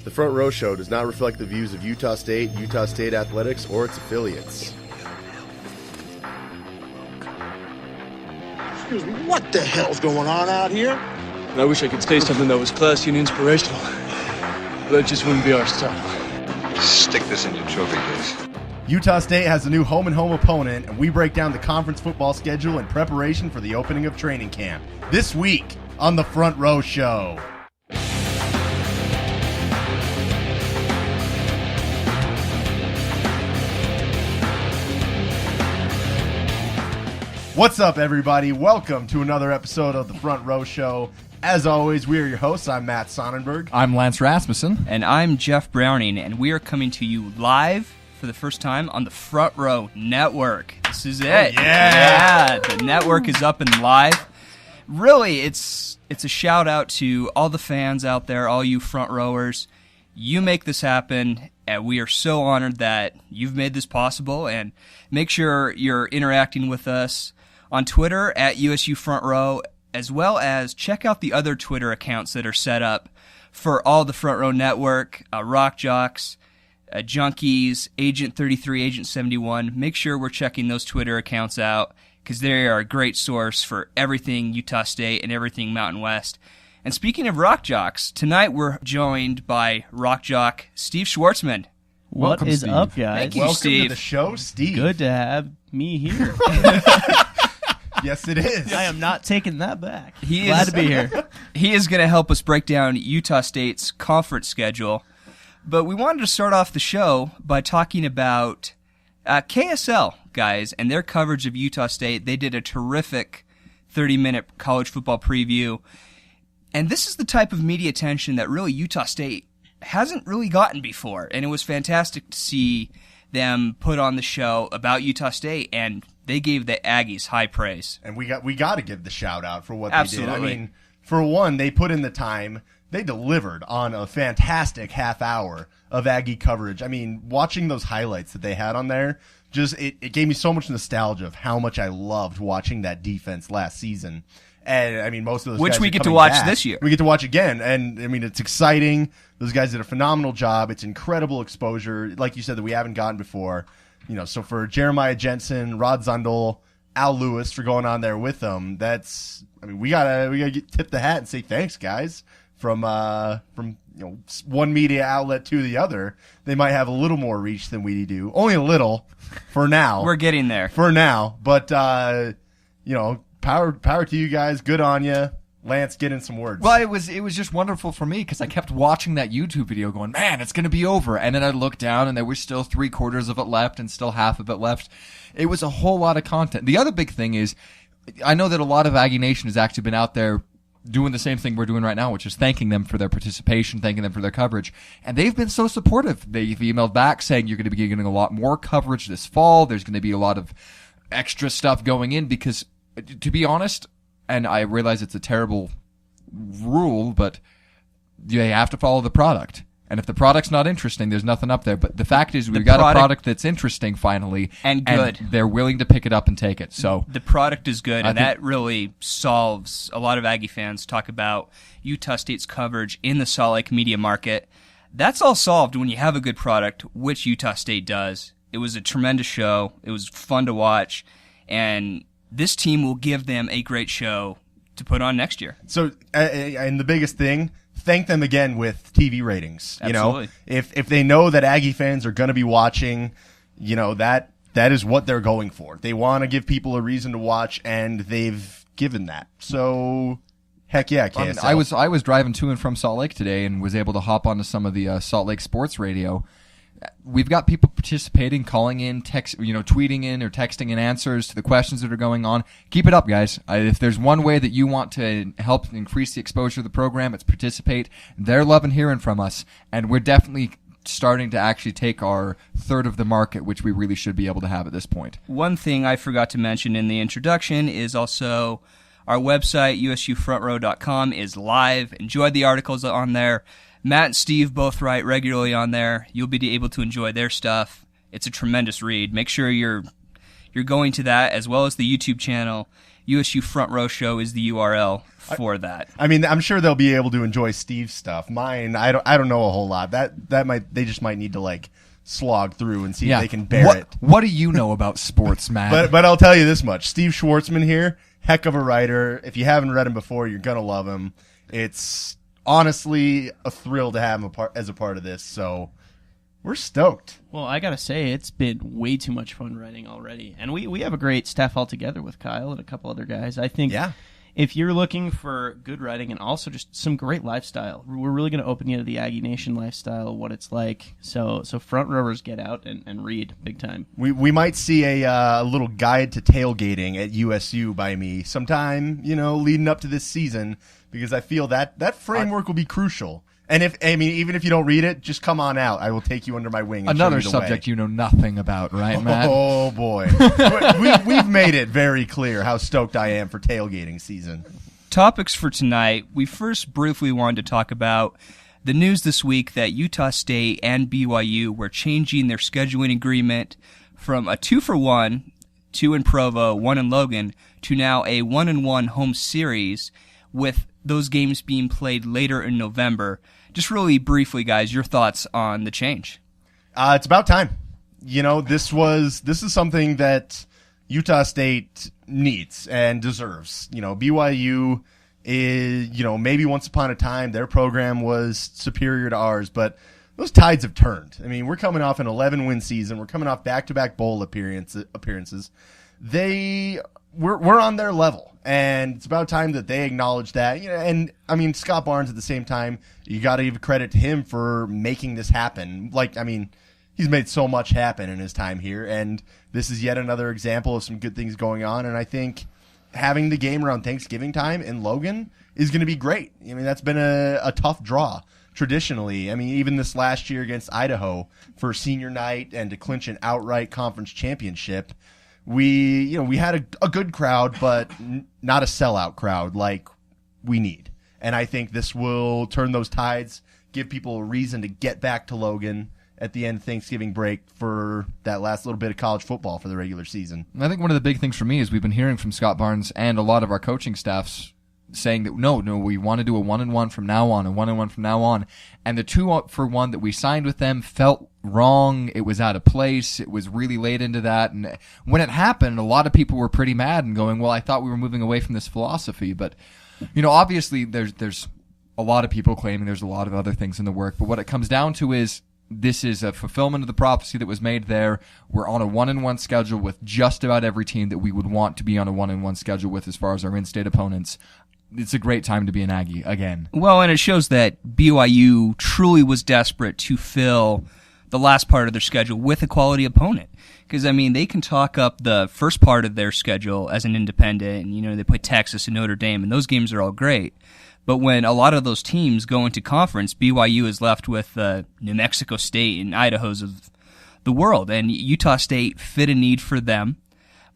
The Front Row Show does not reflect the views of Utah State Athletics, or its affiliates. Excuse me, what the hell's going on out here? And I wish I could say something that was classy and inspirational, but that just wouldn't be our style. Stick this in your trophy case. Utah State has a new home-and-home opponent, and we break down the conference football schedule in preparation for the opening of training camp. This week on The Front Row Show. What's up, everybody? Welcome to another episode of The Front Row Show. As always, we are your hosts. I'm Matt Sonnenberg. I'm Lance Rasmussen. And I'm Jeff Browning, and we are coming to you live for the first time on the Front Row Network. This is it. Yeah, the network is up and live. Really, it's a shout-out to all the fans out there, all you front rowers. You make this happen, and we are so honored that you've made this possible. And make sure you're interacting with us on Twitter at USU Front Row, as well as check out the other Twitter accounts that are set up for all the Front Row Network, Rock Jocks, Junkies, Agent 33, Agent 71. Make sure we're checking those Twitter accounts out because they are a great source for everything Utah State and everything Mountain West. And speaking of Rock Jocks, tonight we're joined by Rock Jock Steve Schwartzman. Welcome, Steve. up, guys? Thank you, Welcome Steve. to the show, Steve. Good to have me here. Yes, it is. I am not taking that back. Glad Glad to be here. He is going to help us break down Utah State's conference schedule. But we wanted to start off the show by talking about KSL, guys, and their coverage of Utah State. They did a terrific 30-minute college football preview. And this is the type of media attention that really Utah State hasn't really gotten before. And it was fantastic to see them put on the show about Utah State, and they gave the Aggies high praise. And we got to give the shout out for what Absolutely. they did. I mean, for one, they put in the time. They delivered on a fantastic half hour of Aggie coverage. I mean, watching those highlights that they had on there, it gave me so much nostalgia of how much I loved watching that defense last season. And I mean, most of those Which guys we are get to coming watch back. this year. We get to watch again, and I mean, it's exciting. Those guys did a phenomenal job. It's incredible exposure, like you said, that we haven't gotten before. You know, so for Jeremiah Jensen, Rod Zundel, Al Lewis for going on there with them, we gotta tip the hat and say thanks, guys. From one media outlet to the other, they might have a little more reach than we do. Only a little, for now. We're getting there. For now, but power to you guys. Good on you. Lance, get in some words. Well, it was just wonderful for me because I kept watching that YouTube video going, man, it's going to be over. And then I looked down and there was still 3/4 of it left and still half of it left. It was a whole lot of content. The other big thing is I know that a lot of Aggie Nation has actually been out there doing the same thing we're doing right now, which is thanking them for their participation, thanking them for their coverage. And they've been so supportive. They've emailed back saying you're going to be getting a lot more coverage this fall. There's going to be a lot of extra stuff going in because, to be honest, and I realize it's a terrible rule, but they have to follow the product. And if the product's not interesting, there's nothing up there. But the fact is we've got a product that's interesting finally. And good. And they're willing to pick it up and take it. So The product is good, and that really solves a lot of Aggie fans talk about Utah State's coverage in the Salt Lake media market. That's all solved when you have a good product, which Utah State does. It was a tremendous show. It was fun to watch. And this team will give them a great show to put on next year. So, and the biggest thing, thank them again with TV ratings. Absolutely. You know, if they know that Aggie fans are going to be watching, that is what they're going for. They want to give people a reason to watch, and they've given that. So, heck yeah, KSL. I was driving to and from Salt Lake today and was able to hop onto some of the Salt Lake sports radio. We've got people participating, calling in, tweeting in or texting in answers to the questions that are going on. Keep it up, guys. If there's one way that you want to help increase the exposure of the program, it's participate. They're loving hearing from us, and we're definitely starting to actually take our third of the market, which we really should be able to have at this point. One thing I forgot to mention in the introduction is also our website, usufrontrow.com, is live. Enjoy the articles on there. Matt and Steve both write regularly on there. You'll be able to enjoy their stuff. It's a tremendous read. Make sure you're going to that as well as the YouTube channel, USU Front Row Show is the URL for that. I mean, I'm sure they'll be able to enjoy Steve's stuff. Mine, I don't know a whole lot. They just might need to like slog through and see if they can bear it. What do you know about sports, Matt? But I'll tell you this much: Steve Schwartzman here, heck of a writer. If you haven't read him before, you're gonna love him. It's honestly a thrill to have him as a part of this. So we're stoked. Well, I gotta say, it's been way too much fun writing already, and we have a great staff all together with Kyle and a couple other guys. I think if you're looking for good writing and also just some great lifestyle, we're really going to open you to the Aggie Nation lifestyle, what it's like. So front rowers, get out and read big time. We might see a little guide to tailgating at USU by me sometime, leading up to this season, because I feel that framework will be crucial. And even if you don't read it, just come on out. I will take you under my wing. And Another show you the subject way. you know nothing about, right, Matt? Oh boy, we've made it very clear how stoked I am for tailgating season. Topics for tonight. We first briefly wanted to talk about the news this week that Utah State and BYU were changing their scheduling agreement from a 2-for-1, 2 in Provo, 1 in Logan, to now a 1-in-1 home series, with those games being played later in November. Just really briefly, guys, your thoughts on the change. It's about time. This is something that Utah State needs and deserves. BYU is, maybe once upon a time their program was superior to ours, but those tides have turned. I mean, we're coming off an 11-win season. We're coming off back-to-back bowl appearances. We're on their level, and it's about time that they acknowledge that. And I mean, Scott Barnes at the same time, you got to give credit to him for making this happen. He's made so much happen in his time here, and this is yet another example of some good things going on. And I think having the game around Thanksgiving time in Logan is going to be great. I mean, that's been a tough draw traditionally. I mean, even this last year against Idaho for senior night and to clinch an outright conference championship, we had a good crowd, but not a sellout crowd like we need. And I think this will turn those tides, give people a reason to get back to Logan at the end of Thanksgiving break for that last little bit of college football for the regular season. I think one of the big things for me is we've been hearing from Scott Barnes and a lot of our coaching staffs saying that no, we want to do a 1-in-1 from now on, a 1-in-1 from now on. And the 2-for-1 that we signed with them felt wrong. It was out of place. It was really late into that. And when it happened, a lot of people were pretty mad and going, well, I thought we were moving away from this philosophy. But, obviously there's a lot of people claiming there's a lot of other things in the work. But what it comes down to is this is a fulfillment of the prophecy that was made there. We're on a 1-in-1 schedule with just about every team that we would want to be on a 1-in-1 schedule with as far as our in-state opponents. It's a great time to be an Aggie again. Well, and it shows that BYU truly was desperate to fill the last part of their schedule with a quality opponent. Because, they can talk up the first part of their schedule as an independent, and, they play Texas and Notre Dame, and those games are all great. But when a lot of those teams go into conference, BYU is left with New Mexico State and Idaho's of the world, and Utah State fit a need for them.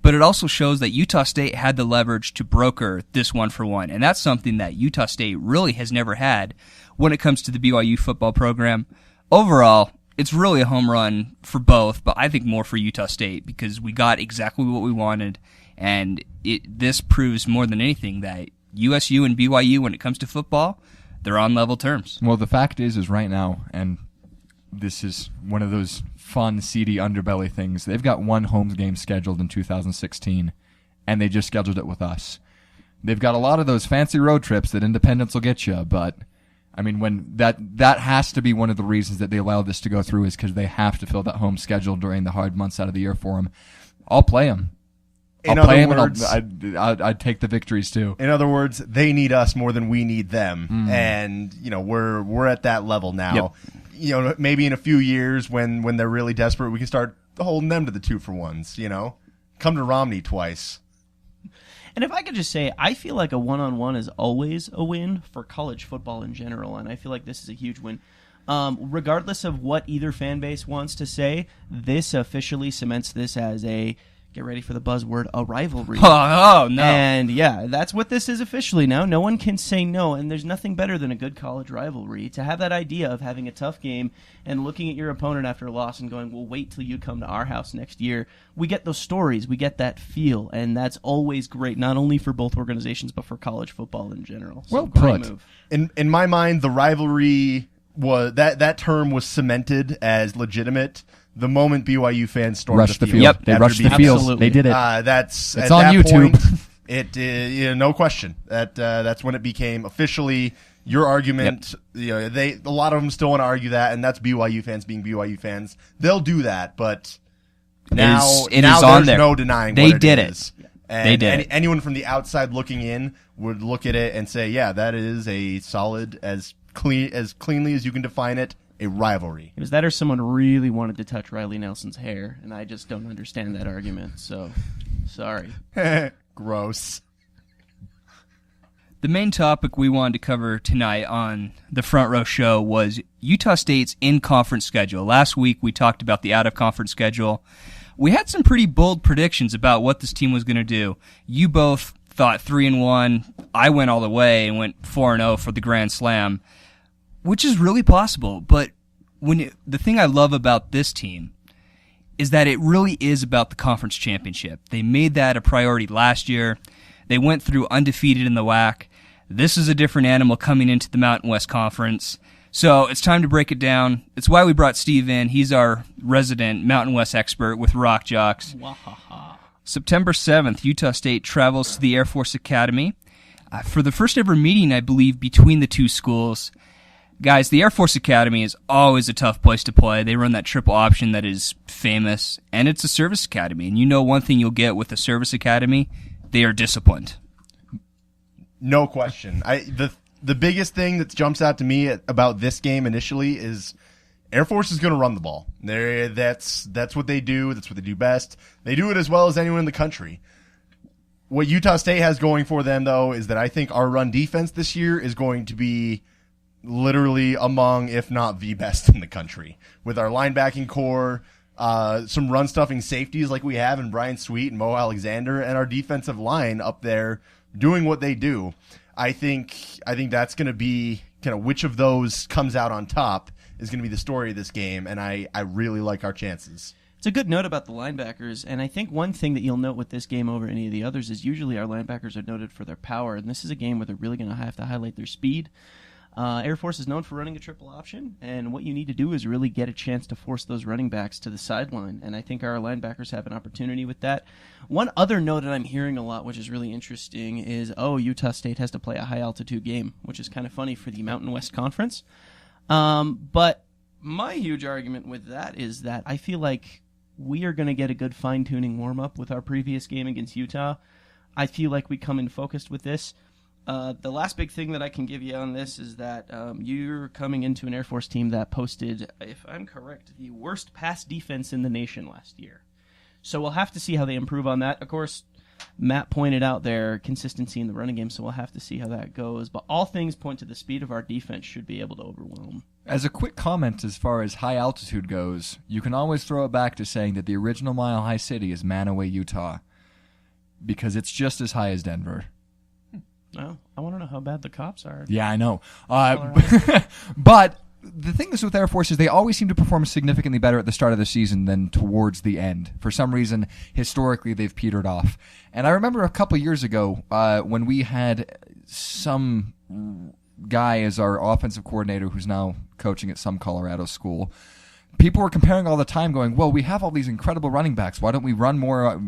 But it also shows that Utah State had the leverage to broker this 1-for-1, and that's something that Utah State really has never had when it comes to the BYU football program. Overall, it's really a home run for both, but I think more for Utah State because we got exactly what we wanted, and this proves more than anything that USU and BYU, when it comes to football, they're on level terms. Well, the fact is right now, and this is one of those fun, seedy underbelly things. They've got one home game scheduled in 2016, and they just scheduled it with us. They've got a lot of those fancy road trips that independents will get you, but when that has to be one of the reasons that they allow this to go through is because they have to fill that home schedule during the hard months out of the year for them. I'll play them. I'd take the victories too. In other words, they need us more than we need them, and we're at that level now. Yep. Maybe in a few years when they're really desperate, we can start holding them to the 2-for-1s. Come to Romney twice. And if I could just say, I feel like a 1-on-1 is always a win for college football in general, and I feel like this is a huge win. Regardless of what either fan base wants to say, this officially cements this as a get ready for the buzzword, a rivalry. Oh, no. And yeah, that's what this is officially now. No one can say no, and there's nothing better than a good college rivalry. To have that idea of having a tough game and looking at your opponent after a loss and going, well, wait till you come to our house next year. We get those stories. We get that feel, and that's always great, not only for both organizations, but for college football in general. So, well great put. move. In my mind, the rivalry was that term was cemented as legitimate the moment BYU fans stormed Rushed the the field. field. Yep, They after rushed the beating field. Absolutely. They did it. That's It's at on that YouTube. Point, no question. That's when it became officially your argument. Yep. A lot of them still want to argue that, and that's BYU fans being BYU fans. They'll do that, but now It now is on there's there. no denying They what it did is. it. And They did it. anyone from the outside looking in would look at it and say, yeah, that is a solid, as cleanly as you can define it, a rivalry. It was that or someone really wanted to touch Riley Nelson's hair, and I just don't understand that argument, so sorry. Gross. The main topic we wanted to cover tonight on the Front Row Show was Utah State's in-conference schedule. Last week we talked about the out-of-conference schedule. We had some pretty bold predictions about what this team was going to do. You both thought 3-1. I went all the way and went 4-0 for the Grand Slam, which is really possible. But the thing I love about this team is that it really is about the conference championship. They made that a priority last year. They went through undefeated in the WAC. This is a different animal coming into the Mountain West Conference. So it's time to break it down. It's why we brought Steve in. He's our resident Mountain West expert with Rock Jocks. September 7th, Utah State travels to the Air Force Academy for the first ever meeting, I believe, between the two schools. Guys, the Air Force Academy is always a tough place to play. They run that triple option that is famous, and it's a service academy. And you know one thing you'll get with a service academy? They are disciplined. No question. The biggest thing that jumps out to me about this game initially is Air Force is going to run the ball. That's what they do. That's what they do best. They do it as well as anyone in the country. What Utah State has going for them, though, is that I think our run defense this year is going to be literally among, if not the best in the country. With our linebacking core, some run-stuffing safeties like we have in Brian Sweet and Mo Alexander, and our defensive line up there doing what they do. I think that's going to be kind of which of those comes out on top is going to be the story of this game, and I really like our chances. It's a good note about the linebackers, and I think one thing that you'll note with this game over any of the others is usually our linebackers are noted for their power, and this is a game where they're really going to have to highlight their speed. Air Force is known for running a triple option, and what you need to do is really get a chance to force those running backs to the sideline, and I think our linebackers have an opportunity with that. One other note that I'm hearing a lot, which is really interesting, is, Utah State has to play a high-altitude game, which is kind of funny for the Mountain West Conference. But my huge argument with that is that I feel like we are going to get a good fine-tuning warm-up with our previous game against Utah. I feel like we come in focused with this. The last big thing that I can give you on this is that you're coming into an Air Force team that posted, if I'm correct, the worst pass defense in the nation last year. So we'll have to see how they improve on that. Of course, Matt pointed out their consistency in the running game, so we'll have to see how that goes. But all things point to the speed of our defense should be able to overwhelm. As a quick comment as far as high altitude goes, you can always throw it back to saying that the original Mile High City is Manaway, Utah, because it's just as high as Denver. Oh, I want to know how bad the cops are. Yeah, I know. But the thing is with Air Force is they always seem to perform significantly better at the start of the season than towards the end. For some reason, historically, they've petered off. And I remember a couple years ago when we had some guy as our offensive coordinator who's now coaching at some Colorado school. People were comparing all the time going, well, we have all these incredible running backs. Why don't we run more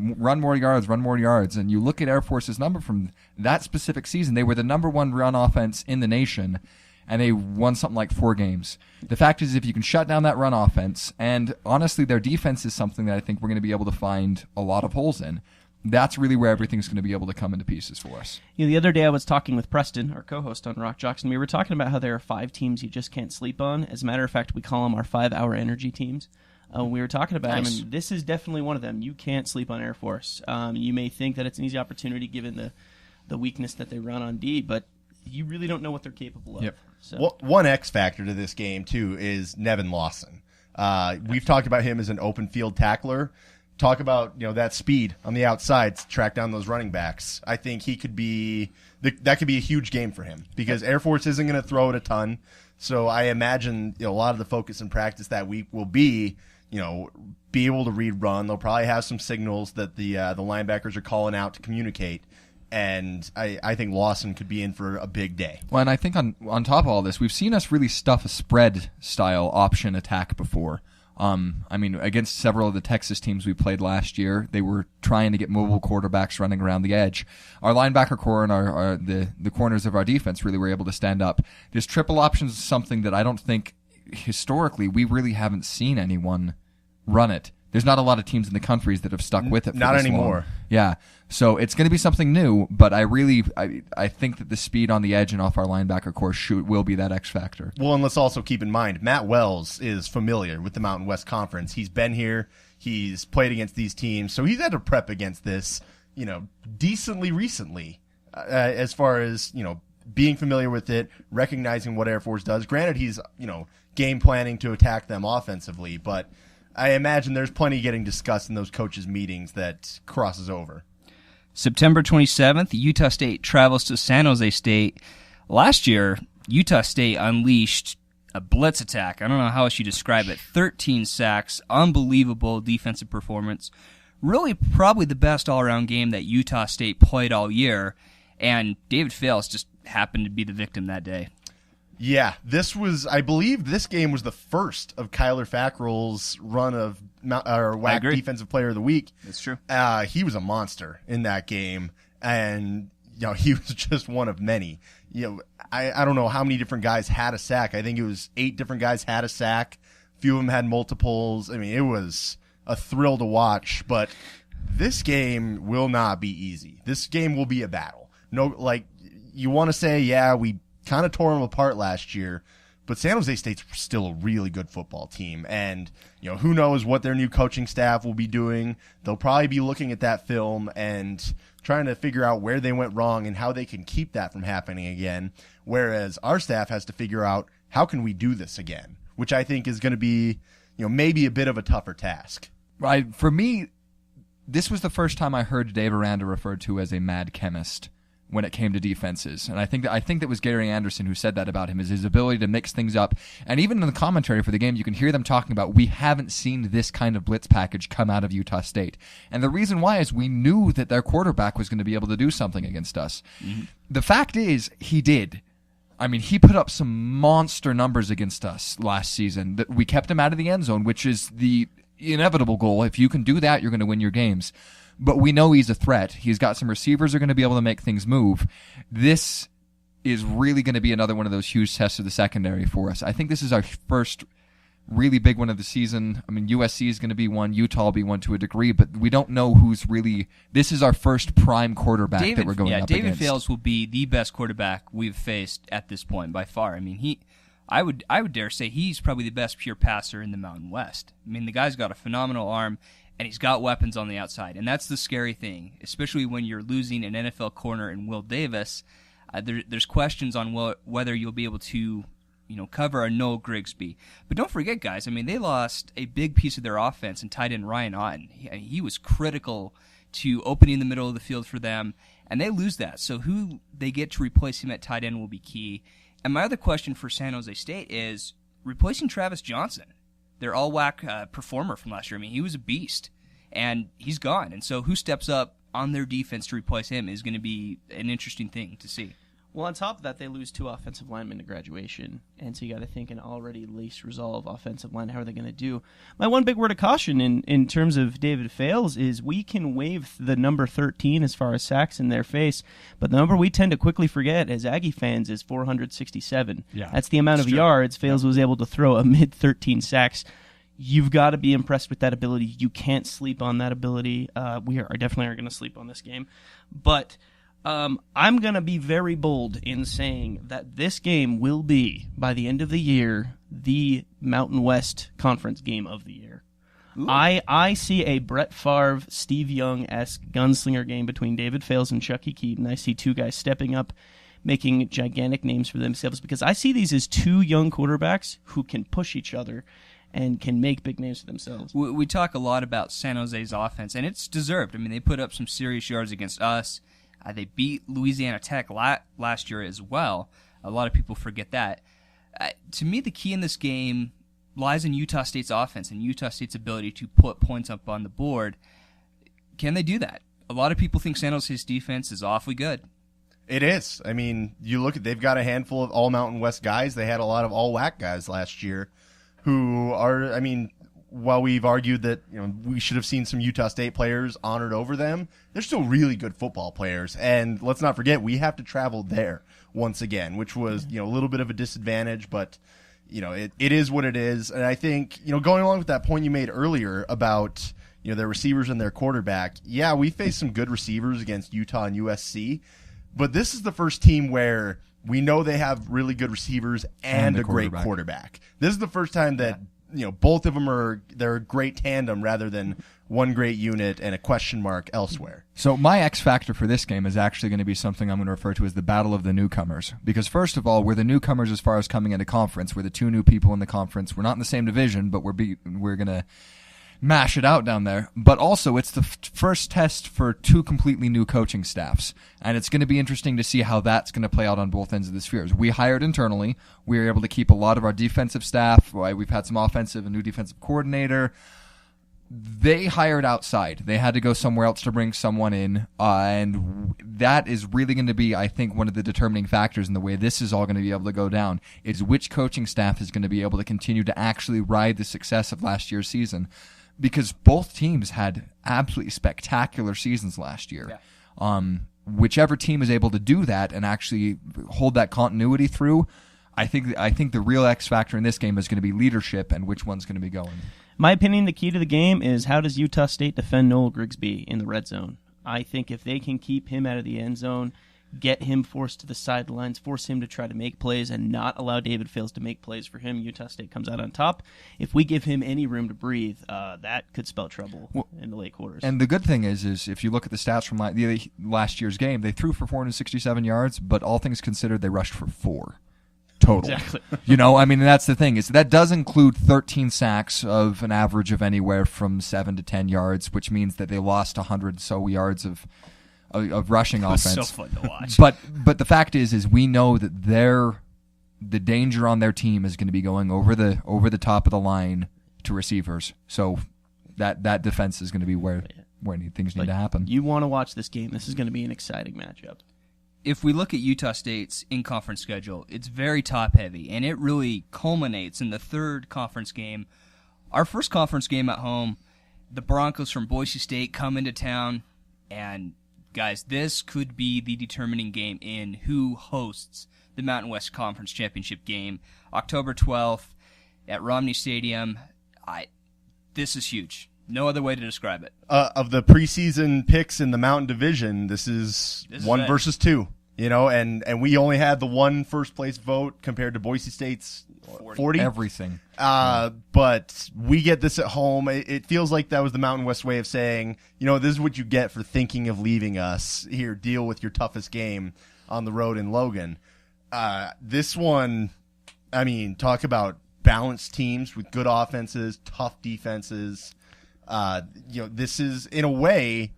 yards? And you look at Air Force's number from that specific season. They were the number one run offense in the nation, and they won something like 4 games. The fact is, if you can shut down that run offense, and honestly, their defense is something that I think we're going to be able to find a lot of holes in. That's really where everything's going to be able to come into pieces for us. You know, the other day I was talking with Preston, our co-host on Rock Jocks, and we were talking about how there are 5 teams you just can't sleep on. As a matter of fact, we call them our 5-hour energy teams. We were talking about them, and this is definitely one of them. You can't sleep on Air Force. You may think that it's an easy opportunity given the weakness that they run on D, but you really don't know what they're capable of. Yep. So. One X factor to this game, too, is Nevin Lawson. We've talked about him as an open field tackler. talk about that speed on the outside to track down those running backs. I think he could be that could be a huge game for him because Air Force isn't going to throw it a ton. So I imagine a lot of the focus in practice that week will be be able to read run. They'll probably have some signals that the linebackers are calling out to communicate. And I think Lawson could be in for a big day. Well, and I think on top of all this, we've seen us really stuff a spread-style option attack before. Against several of the Texas teams we played last year, they were trying to get mobile quarterbacks running around the edge. Our linebacker core and the corners of our defense really were able to stand up. This triple option is something that I don't think historically we really haven't seen anyone run it. There's not a lot of teams in the countries that have stuck with it for not this anymore. long. Yeah. So it's going to be something new, but I think that the speed on the edge and off our linebacker core will be that X factor. Well, and let's also keep in mind, Matt Wells is familiar with the Mountain West Conference. He's been here. He's played against these teams. So he's had to prep against this, decently recently as far as, being familiar with it, recognizing what Air Force does. Granted, he's, game planning to attack them offensively, but I imagine there's plenty getting discussed in those coaches' meetings that crosses over. September 27th, Utah State travels to San Jose State. Last year, Utah State unleashed a blitz attack. I don't know how else you describe it. 13 sacks, unbelievable defensive performance. Really probably the best all-around game that Utah State played all year, and David Fales just happened to be the victim that day. Yeah, I believe this game was the first of Kyler Fackrell's run of WAC Defensive Player of the Week. That's true. He was a monster in that game, and he was just one of many. I don't know how many different guys had a sack. I think it was 8 different guys had a sack. A few of them had multiples. I mean, it was a thrill to watch, but this game will not be easy. This game will be a battle. You want to say, we kind of tore them apart last year, but San Jose State's still a really good football team, and who knows what their new coaching staff will be doing. They'll probably be looking at that film and trying to figure out where they went wrong and how they can keep that from happening again, whereas our staff has to figure out how can we do this again, which I think is going to be maybe a bit of a tougher task. Right. For me, this was the first time I heard Dave Aranda referred to as a mad chemist when it came to defenses. And I think that was Gary Anderson who said that about him, is his ability to mix things up. And even in the commentary for the game, you can hear them talking about, we haven't seen this kind of blitz package come out of Utah State. And the reason why is we knew that their quarterback was going to be able to do something against us. Mm-hmm. The fact is, he did. I mean, he put up some monster numbers against us last season. That we kept him out of the end zone, which is the inevitable goal. If you can do that, you're going to win your games. But we know he's a threat. He's got some receivers who are going to be able to make things move. This is really going to be another one of those huge tests of the secondary for us. I think this is our first really big one of the season. I mean, USC is going to be one. Utah will be one to a degree, but we don't know who's really... This is our first prime quarterback that we're going up David against. David Fales will be the best quarterback we've faced at this point by far. I mean, I would dare say he's probably the best pure passer in the Mountain West. I mean, the guy's got a phenomenal arm, and he's got weapons on the outside. And that's the scary thing, especially when you're losing an NFL corner in Will Davis. There's questions on whether you'll be able to cover a Noel Grigsby. But don't forget, guys, I mean, they lost a big piece of their offense and tight end Ryan Otten. He was critical to opening the middle of the field for them, and they lose that. So who they get to replace him at tight end will be key. And my other question for San Jose State is replacing Travis Johnson, their all-WAC performer from last year. I mean, he was a beast, and he's gone. And so who steps up on their defense to replace him is going to be an interesting thing to see. Well, on top of that, they lose 2 offensive linemen to graduation, and so you got to think an already least resolved offensive line. How are they going to do? My one big word of caution in terms of David Fales is we can wave the number 13 as far as sacks in their face, but the number we tend to quickly forget as Aggie fans is 467. Yeah, that's the amount of yards Fales was able to throw amid 13 sacks. You've got to be impressed with that ability. You can't sleep on that ability. We definitely aren't going to sleep on this game, but. I'm going to be very bold in saying that this game will be, by the end of the year, the Mountain West Conference game of the year. Ooh. I see a Brett Favre, Steve Young-esque gunslinger game between David Fales and Chucky Keaton. I see 2 guys stepping up, making gigantic names for themselves, because I see these as 2 young quarterbacks who can push each other. and can make big names for themselves. We talk a lot about San Jose's offense, and it's deserved. I mean, they put up some serious yards against us. They beat Louisiana Tech last year as well. A lot of people forget that. To me, the key in this game lies in Utah State's offense and Utah State's ability to put points up on the board. Can they do that? A lot of people think San Jose's defense is awfully good. It is. I mean, you look at, they've got a handful of all Mountain West guys. They had a lot of all WAC guys last year who are, I mean, while we've argued that, you know, we should have seen some Utah State players honored over them, they're still really good football players. And let's not forget, we have to travel there once again, which was, you know, a little bit of a disadvantage, but you know, it is what it is. And I think, you know, going along with that point you made earlier about, you know, their receivers and their quarterback, yeah, we faced some good receivers against Utah and USC, but this is the first team where we know they have really good receivers and a great quarterback. This is the first time that, you know, both of them they're a great tandem rather than one great unit and a question mark elsewhere. So my X factor for this game is actually going to be something I'm going to refer to as the battle of the newcomers. Because first of all, we're the newcomers as far as coming into conference. We're the two new people in the conference. We're not in the same division, but we're going to mash it out down there. But also, it's the first test for two completely new coaching staffs. And it's going to be interesting to see how that's going to play out on both ends of the spheres. We hired internally. We were able to keep a lot of our defensive staff. We've had some offensive, a new defensive coordinator. They hired outside. They had to go somewhere else to bring someone in. And that is really going to be, I think, one of the determining factors in the way this is all going to be able to go down, is which coaching staff is going to be able to continue to actually ride the success of last year's season. Because both teams had absolutely spectacular seasons last year. Yeah. Whichever team is able to do that and actually hold that continuity through, I think the real X factor in this game is going to be leadership and which one's going to be going. My opinion, the key to the game is how does Utah State defend Noel Grigsby in the red zone? I think if they can keep him out of the end zone, get him forced to the sidelines, force him to try to make plays, and not allow David Fales to make plays for him, Utah State comes out on top. If we give him any room to breathe, that could spell trouble in the late quarters. And the good thing is if you look at the stats from last year's game, they threw for 467 yards, but all things considered, they rushed for 4 total. Exactly. You know, I mean, that's the thing. That does include 13 sacks of an average of anywhere from 7 to 10 yards, which means that they lost 100 so yards of rushing offense. So fun to watch. But the fact is we know that the danger on their team is going to be going over the top of the line to receivers. So that defense is going to be where things need to happen. You want to watch this game. This is going to be an exciting matchup. If we look at Utah State's in-conference schedule, it's very top-heavy, and it really culminates in the third conference game. Our first conference game at home, the Broncos from Boise State come into town, and guys, this could be the determining game in who hosts the Mountain West Conference Championship game, October 12th at Romney Stadium. This is huge. No other way to describe it. Of the preseason picks in the Mountain Division, this is 1 versus 2. You know, and we only had the one first place vote compared to Boise State's 40. Everything. But we get this at home. It feels like that was the Mountain West way of saying, you know, this is what you get for thinking of leaving us. Here, deal with your toughest game on the road in Logan. This one, I mean, talk about balanced teams with good offenses, tough defenses. You know, this is, in a way,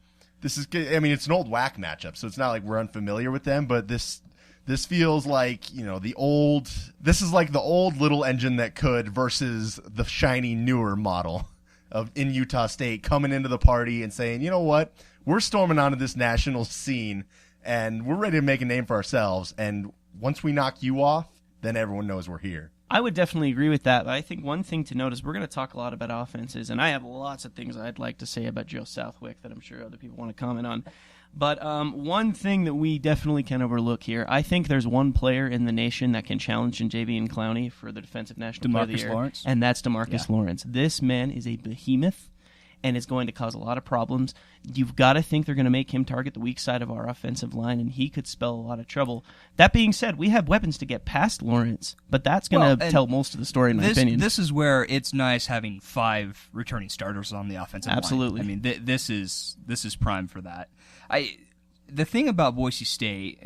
I mean, it's an old WAC matchup, so it's not like we're unfamiliar with them, but this feels like, you know, this is like the old little engine that could versus the shiny newer model in Utah State coming into the party and saying, you know what, we're storming onto this national scene and we're ready to make a name for ourselves. And once we knock you off, then everyone knows we're here. I would definitely agree with that, but I think one thing to note is we're going to talk a lot about offenses, and I have lots of things I'd like to say about Joe Southwick that I'm sure other people want to comment on. But one thing that we definitely can overlook here, I think there's one player in the nation that can challenge Javian Clowney for the Defensive National Player of the Year, Lawrence. And that's DeMarcus Lawrence. This man is a behemoth and is going to cause a lot of problems. You've got to think they're going to make him target the weak side of our offensive line, and he could spell a lot of trouble. That being said, we have weapons to get past Lawrence, but that's going to tell most of the story, in my opinion. This is where it's nice having 5 returning starters on the offensive line. Absolutely. I mean, this is prime for that. The thing about Boise State,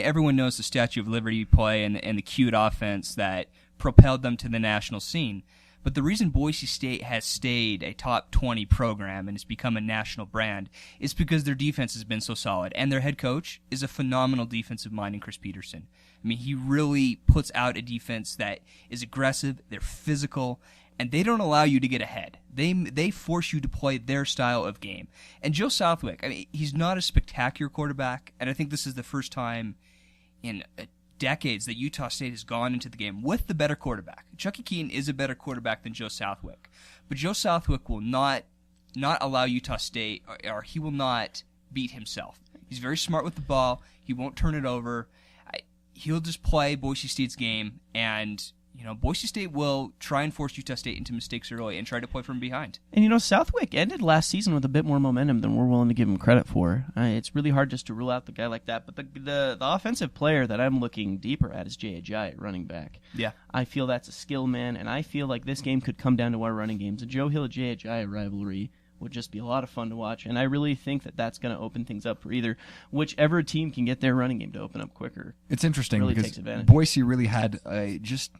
everyone knows the Statue of Liberty play and the cute offense that propelled them to the national scene. But the reason Boise State has stayed a top 20 program and has become a national brand is because their defense has been so solid. And their head coach is a phenomenal defensive mind in Chris Peterson. I mean, he really puts out a defense that is aggressive, they're physical, and they don't allow you to get ahead. They force you to play their style of game. And Joe Southwick, I mean, he's not a spectacular quarterback, and I think this is the first time in decades that Utah State has gone into the game with the better quarterback. Chucky Keaton is a better quarterback than Joe Southwick, but Joe Southwick will not allow Utah State, or he will not beat himself. He's very smart with the ball. He won't turn it over. He'll just play Boise State's game, and Boise State will try and force Utah State into mistakes early and try to play from behind. And Southwick ended last season with a bit more momentum than we're willing to give him credit for. It's really hard just to rule out the guy like that. But the offensive player that I'm looking deeper at is Jay Ajayi at running back. Yeah. I feel that's a skill man, and I feel like this game could come down to our running games. A Joe Hill-Jay Ajayi rivalry would just be a lot of fun to watch, and I really think that that's going to open things up for either whichever team can get their running game to open up quicker. It's interesting really because takes advantage. Boise really had just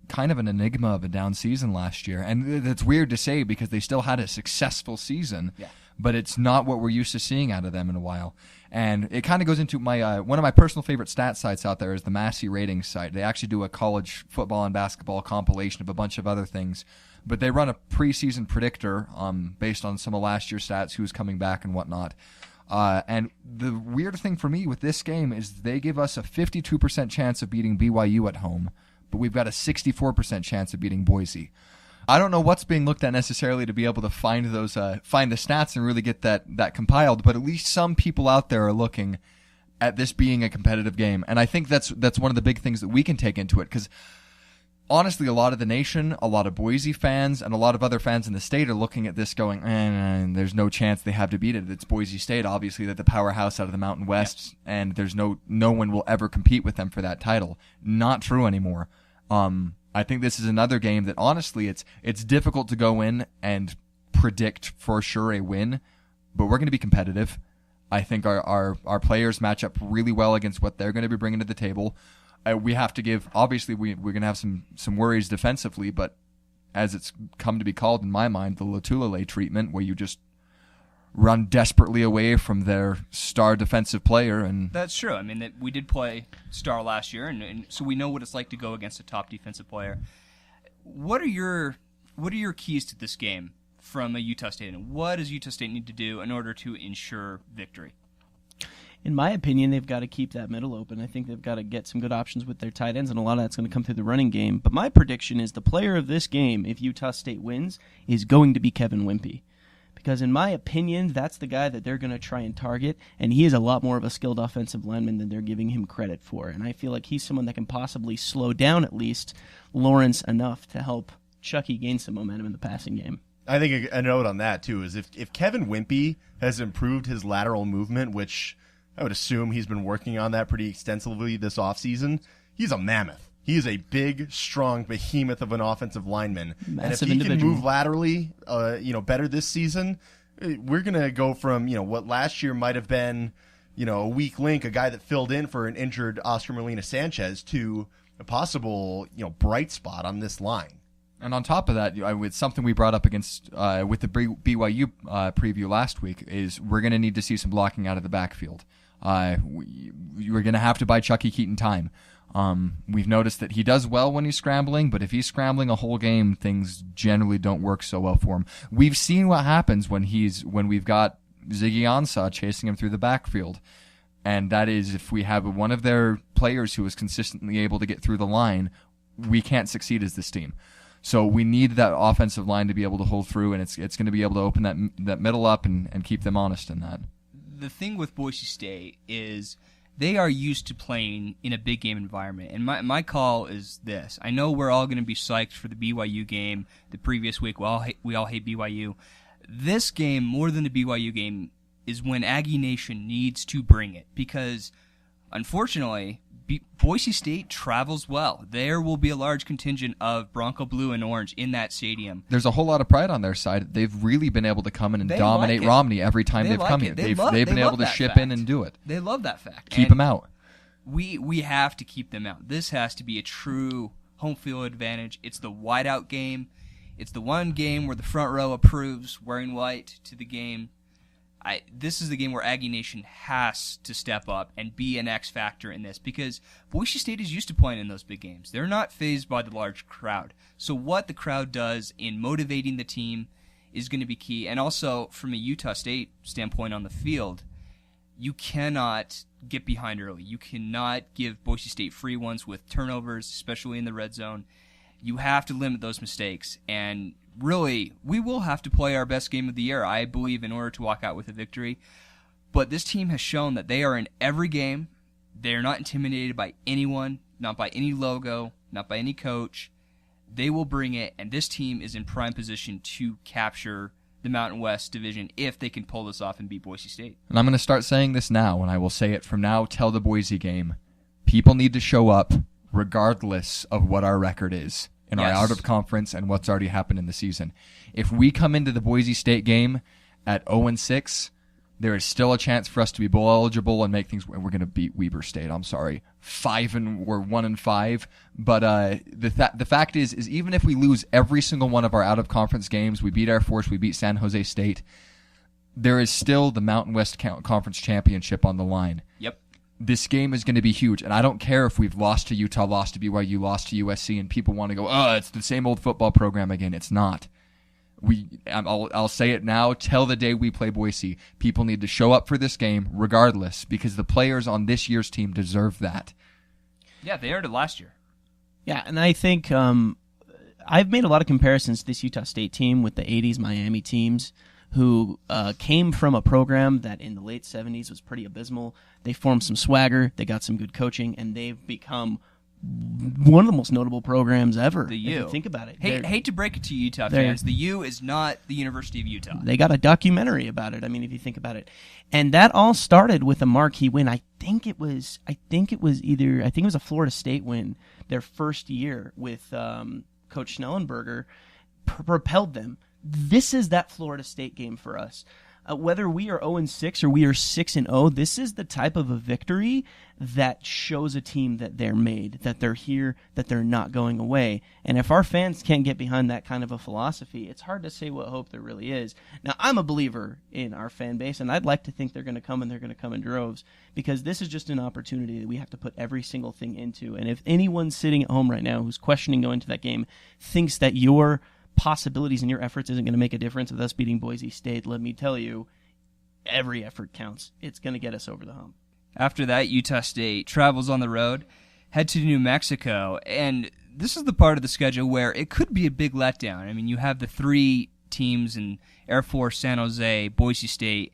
kind of an enigma of a down season last year, and that's weird to say because they still had a successful season, but it's not what we're used to seeing out of them in a while. And it kind of goes into my one of my personal favorite stat sites out there is the Massey Ratings site. They actually do a college football and basketball compilation of a bunch of other things, but they run a preseason predictor based on some of last year's stats, who's coming back and whatnot. And the weird thing for me with this game is they give us a 52% chance of beating BYU at home, but we've got a 64% chance of beating Boise. I don't know what's being looked at necessarily to be able to find those, find the stats and really get that compiled, but at least some people out there are looking at this being a competitive game, and I think that's one of the big things that we can take into it, because honestly, a lot of the nation, a lot of Boise fans, and a lot of other fans in the state are looking at this going, there's no chance they have to beat it. It's Boise State, obviously, they're the powerhouse out of the Mountain West, and there's no one will ever compete with them for that title. Not true anymore. I think this is another game that, honestly, it's difficult to go in and predict for sure a win, but we're going to be competitive. I think our players match up really well against what they're going to be bringing to the table. We have to give, obviously, we're going to have some worries defensively, but as it's come to be called in my mind, the Latulele treatment, where you just run desperately away from their star defensive player. And that's true. I mean, we did play star last year, and so we know what it's like to go against a top defensive player. What are your keys to this game from a Utah State, and what does Utah State need to do in order to ensure victory? In my opinion, they've got to keep that middle open. I think they've got to get some good options with their tight ends, and a lot of that's going to come through the running game. But my prediction is the player of this game, if Utah State wins, is going to be Kevin Wimpy. Because in my opinion, that's the guy that they're going to try and target, and he is a lot more of a skilled offensive lineman than they're giving him credit for. And I feel like he's someone that can possibly slow down, at least, Lawrence enough to help Chucky gain some momentum in the passing game. I think a note on that, too, is if Kevin Wimpy has improved his lateral movement, which I would assume he's been working on that pretty extensively this offseason, he's a mammoth. He is a big, strong behemoth of an offensive lineman. Massive and if he individual. can move laterally better this season, we're going to go from what last year might have been a weak link, a guy that filled in for an injured Oscar Molina Sanchez, to a possible bright spot on this line. And on top of that, it's something we brought up against with the BYU preview last week, is we're going to need to see some blocking out of the backfield. We're going to have to buy Chucky Keaton time. We've noticed that he does well when he's scrambling, but if he's scrambling a whole game, things generally don't work so well for him. We've seen what happens when we've got Ziggy Ansah chasing him through the backfield. And that is, if we have one of their players who is consistently able to get through the line, we can't succeed as this team. So we need that offensive line to be able to hold through, and it's going to be able to open that middle up and keep them honest in that. The thing with Boise State is they are used to playing in a big game environment. And my call is this. I know we're all going to be psyched for the BYU game the previous week. We all hate BYU. This game, more than the BYU game, is when Aggie Nation needs to bring it. Because, unfortunately, Boise State travels well. There will be a large contingent of Bronco Blue and Orange in that stadium. There's a whole lot of pride on their side. They've really been able to come in and dominate Romney every time they've come here. They've been able to ship in and do it. They love that fact. Keep them out. We have to keep them out. This has to be a true home field advantage. It's the wideout game. It's the one game where the front row approves wearing white to the game. This is the game where Aggie Nation has to step up and be an X factor in this, because Boise State is used to playing in those big games. They're not fazed by the large crowd. So what the crowd does in motivating the team is going to be key. And also, from a Utah State standpoint on the field, you cannot get behind early. You cannot give Boise State free ones with turnovers, especially in the red zone. You have to limit those mistakes. And really, we will have to play our best game of the year, I believe, in order to walk out with a victory. But this team has shown that they are in every game. They are not intimidated by anyone, not by any logo, not by any coach. They will bring it, and this team is in prime position to capture the Mountain West Division if they can pull this off and beat Boise State. And I'm going to start saying this now, and I will say it from now till the Boise game. People need to show up regardless of what our record is in our out-of-conference and what's already happened in the season. If we come into the Boise State game at 0-6, there is still a chance for us to be bowl eligible and make things. We're going to beat Weber State. I'm sorry, we're 1-5. But the fact is even if we lose every single one of our out-of-conference games, we beat Air Force, we beat San Jose State, there is still the Mountain West Conference Championship on the line. Yep. This game is going to be huge, and I don't care if we've lost to Utah, lost to BYU, lost to USC, and people want to go, it's the same old football program again. It's not. I'll say it now, till the day we play Boise. People need to show up for this game regardless, because the players on this year's team deserve that. Yeah, they earned it last year. Yeah, and I think I've made a lot of comparisons to this Utah State team with the 80s Miami teams who came from a program that in the late 70s was pretty abysmal. They formed some swagger, they got some good coaching, and they've become one of the most notable programs ever. The U. If you think about it. Hate to break it to you, Utah fans. The U is not the University of Utah. They got a documentary about it. I mean, if you think about it. And that all started with a marquee win. I think it was a Florida State win their first year with Coach Schnellenberger propelled them. This is that Florida State game for us. Whether we are 0-6 or we are 6-0, this is the type of a victory that shows a team that they're made, that they're here, that they're not going away. And if our fans can't get behind that kind of a philosophy, it's hard to say what hope there really is. Now, I'm a believer in our fan base, and I'd like to think they're going to come, and they're going to come in droves, because this is just an opportunity that we have to put every single thing into. And if anyone sitting at home right now who's questioning going to that game thinks that your possibilities and your efforts isn't going to make a difference with us beating Boise State, let me tell you, every effort counts. It's going to get us over the hump. After that, Utah State travels on the road, head to New Mexico, and this is the part of the schedule where it could be a big letdown. I mean, you have the three teams in Air Force, San Jose, Boise State,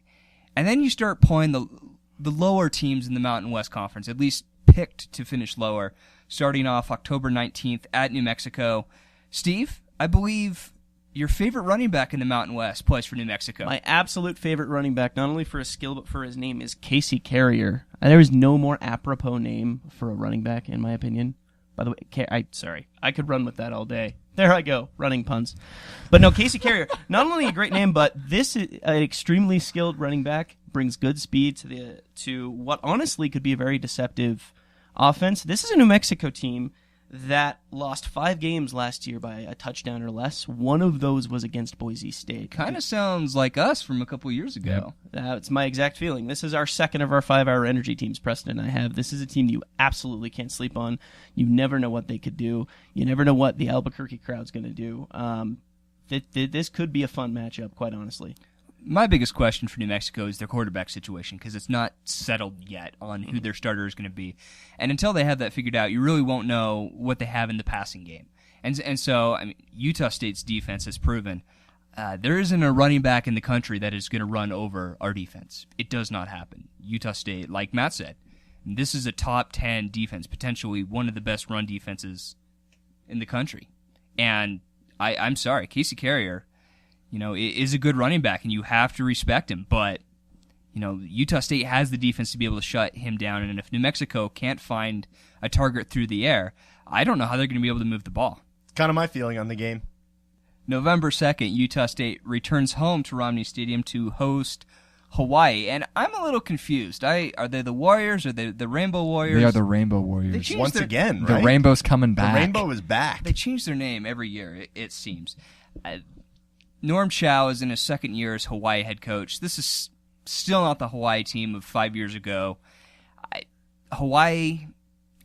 and then you start playing the lower teams in the Mountain West Conference, at least picked to finish lower, starting off October 19th at New Mexico. Steve, I believe your favorite running back in the Mountain West plays for New Mexico. My absolute favorite running back, not only for his skill, but for his name, is Casey Carrier. There is no more apropos name for a running back, in my opinion. By the way, I could run with that all day. There I go, running puns. But no, Casey Carrier, not only a great name, but this is an extremely skilled running back, brings good speed to what honestly could be a very deceptive offense. This is a New Mexico team that lost 5 games last year by a touchdown or less. One of those was against Boise State. Kind of sounds like us from a couple years ago. It's my exact feeling. This is our second of our 5-hour energy teams, Preston and I have. This is a team you absolutely can't sleep on. You never know what they could do. You never know what the Albuquerque crowd's going to do. This could be a fun matchup, quite honestly. My biggest question for New Mexico is their quarterback situation, because it's not settled yet on who their starter is going to be. And until they have that figured out, you really won't know what they have in the passing game. And so, I mean, Utah State's defense has proven there isn't a running back in the country that is going to run over our defense. It does not happen. Utah State, like Matt said, this is a top 10 defense, potentially one of the best run defenses in the country. And I'm sorry, Casey Carrier, is a good running back, and you have to respect him. But, Utah State has the defense to be able to shut him down. And if New Mexico can't find a target through the air, I don't know how they're going to be able to move the ball. Kind of my feeling on the game. November 2nd, Utah State returns home to Romney Stadium to host Hawaii. And I'm a little confused. Are they the Warriors? Are they the Rainbow Warriors? They are the Rainbow Warriors. Once again, right? The Rainbow's coming back. The Rainbow is back. They change their name every year, it seems. Norm Chow is in his second year as Hawaii head coach. This is still not the Hawaii team of 5 years ago. Hawaii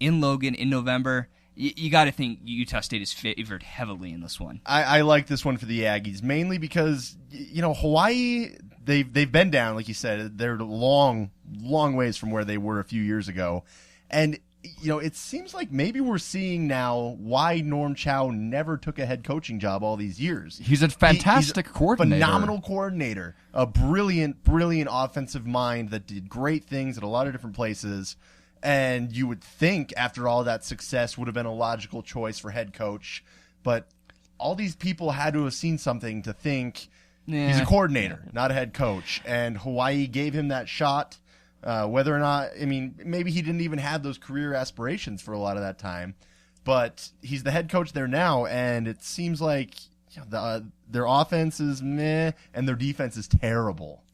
in Logan in November. You got to think Utah State is favored heavily in this one. I like this one for the Aggies, mainly because, Hawaii, they've been down, like you said. They're long ways from where they were a few years ago. And, it seems like maybe we're seeing now why Norm Chow never took a head coaching job all these years. He's a fantastic coordinator. Phenomenal coordinator. A brilliant offensive mind that did great things at a lot of different places. And you would think after all that success would have been a logical choice for head coach. But all these people had to have seen something to think he's a coordinator, not a head coach. And Hawaii gave him that shot. Whether or not, maybe he didn't even have those career aspirations for a lot of that time. But he's the head coach there now, and it seems like their offense is meh and their defense is terrible.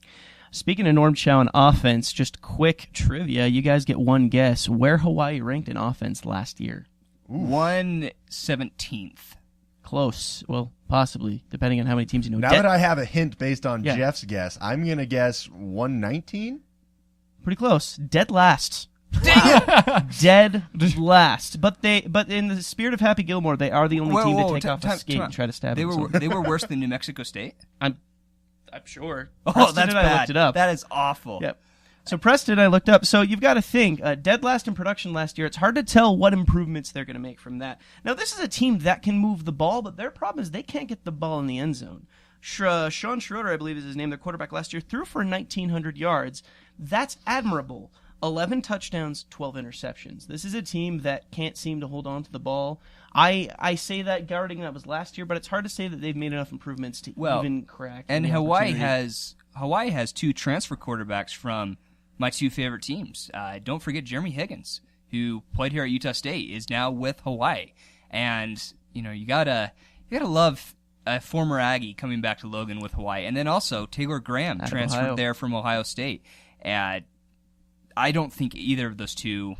Speaking of Norm Chow and offense, just quick trivia. You guys get one guess. Where Hawaii ranked in offense last year? 117th. Close. Well, possibly, depending on how many teams you know. Now that I have a hint based on Jeff's guess, I'm going to guess 119? Pretty close. Dead last. Dead last. But in the spirit of Happy Gilmore, they are the only team to take off a skate and try to stab him. They were worse than New Mexico State? I'm sure. Oh, Preston that's and I bad. looked it up. That is awful. Yep. So Preston and I looked up. So you've got to think, dead last in production last year. It's hard to tell what improvements they're going to make from that. Now, this is a team that can move the ball, but their problem is they can't get the ball in the end zone. Sean Schroeder, I believe is his name, their quarterback last year, threw for 1,900 yards. That's admirable. 11 touchdowns, 12 interceptions. This is a team that can't seem to hold on to the ball. I say that guarding that was last year, but it's hard to say that they've made enough improvements to even crack. And Hawaii has two transfer quarterbacks from my two favorite teams. Don't forget Jeremy Higgins, who played here at Utah State, is now with Hawaii. And you gotta love a former Aggie coming back to Logan with Hawaii, and then also Taylor Graham transferred there from Ohio State. And I don't think either of those two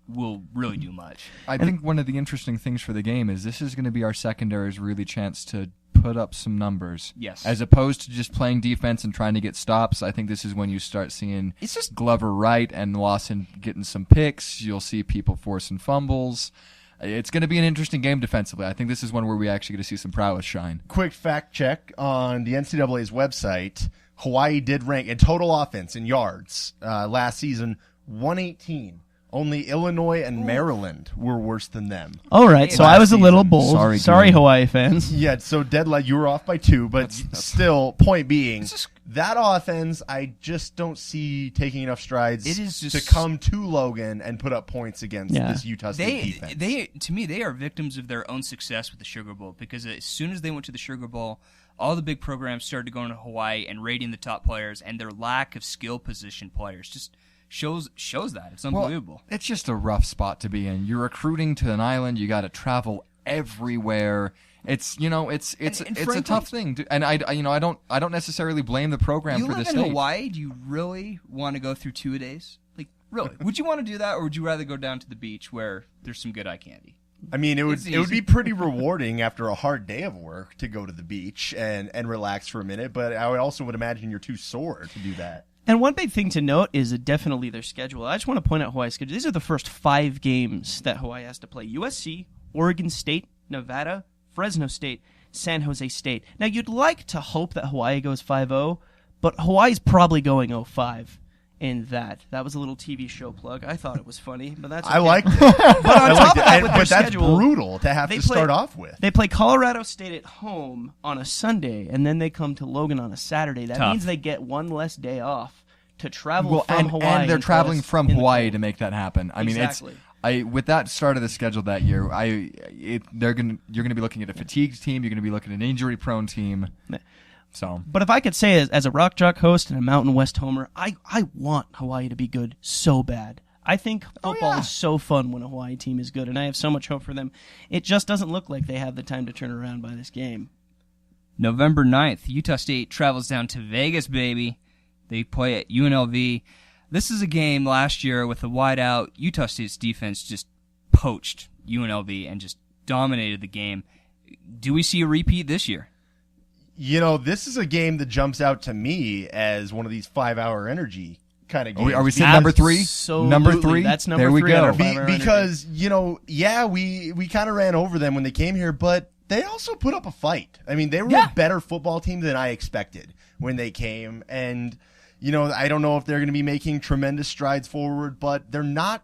will really do much. I think one of the interesting things for the game is this is going to be our secondary's really chance to put up some numbers. Yes. As opposed to just playing defense and trying to get stops, I think this is when you start seeing Glover Wright and Lawson getting some picks. You'll see people forcing fumbles. It's going to be an interesting game defensively. I think this is one where we actually get to see some prowess shine. Quick fact check on the NCAA's website. Hawaii did rank in total offense in yards last season 118. Only Illinois and Maryland were worse than them. All right, so I was a little bold. Sorry, Hawaii fans. Yeah, so deadline, you were off by 2, but still, point being, that offense, I just don't see taking enough strides to come to Logan and put up points against this Utah State defense. To me, they are victims of their own success with the Sugar Bowl, because as soon as they went to the Sugar Bowl, all the big programs started going to Hawaii and rating the top players, and their lack of skill position players just shows that. It's unbelievable. Well, it's just a rough spot to be in. You're recruiting to an island. You got to travel everywhere. It's a tough thing. And I don't necessarily blame the program for this. You live in Hawaii. Do you really want to go through 2-a-days? Like, really? Would you want to do that, or would you rather go down to the beach where there's some good eye candy? I mean, it would be pretty rewarding after a hard day of work to go to the beach and relax for a minute, but I also would imagine you're too sore to do that. And one big thing to note is definitely their schedule. I just want to point out Hawaii's schedule. These are the first 5 games that Hawaii has to play. USC, Oregon State, Nevada, Fresno State, San Jose State. Now, you'd like to hope that Hawaii goes 5-0, but Hawaii's probably going 0-5 in that. That was a little TV show plug. I thought it was funny, but that's okay. I liked it. But on top of that, with their schedule, that's brutal to have to start off with. They play Colorado State at home on a Sunday, and then they come to Logan on a Saturday. That means they get one less day off to travel from Hawaii. And they're traveling from Hawaii to make that happen. I mean, exactly. With that start of the schedule that year, you're going to be looking at a fatigued team. You're going to be looking at an injury-prone team. So, but if I could say, as a Rock Jock host and a Mountain West homer, I want Hawaii to be good so bad. I think football is so fun when a Hawaii team is good, and I have so much hope for them. It just doesn't look like they have the time to turn around by this game. November 9th, Utah State travels down to Vegas, baby. They play at UNLV. This is a game last year with a wide-out. Utah State's defense just poached UNLV and just dominated the game. Do we see a repeat this year? This is a game that jumps out to me as one of these 5-hour energy kind of games. Are we sitting number 3? Number 3? That's number there 3. We go. Because, we kind of ran over them when they came here, but they also put up a fight. I mean, they were a better football team than I expected when they came. And, I don't know if they're going to be making tremendous strides forward, but they're not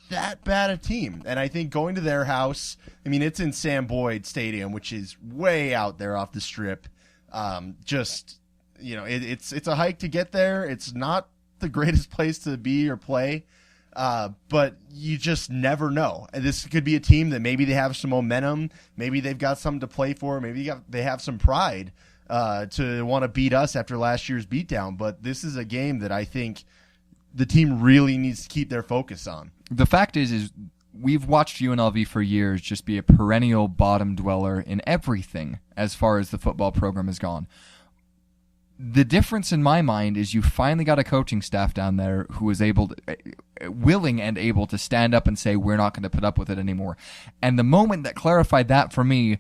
that bad a team. And I think going to their house, it's in Sam Boyd Stadium, which is way out there off the strip. It's a hike to get there. It's not the greatest place to be or play, but you just never know. And this could be a team that maybe they have some momentum, maybe they've got something to play for, maybe they have some pride to want to beat us after last year's beatdown. But this is a game that I think the team really needs to keep their focus on. The fact is we've watched UNLV for years just be a perennial bottom dweller in everything as far as the football program has gone. The difference in my mind is you finally got a coaching staff down there who is willing and able to stand up and say, we're not going to put up with it anymore. And the moment that clarified that for me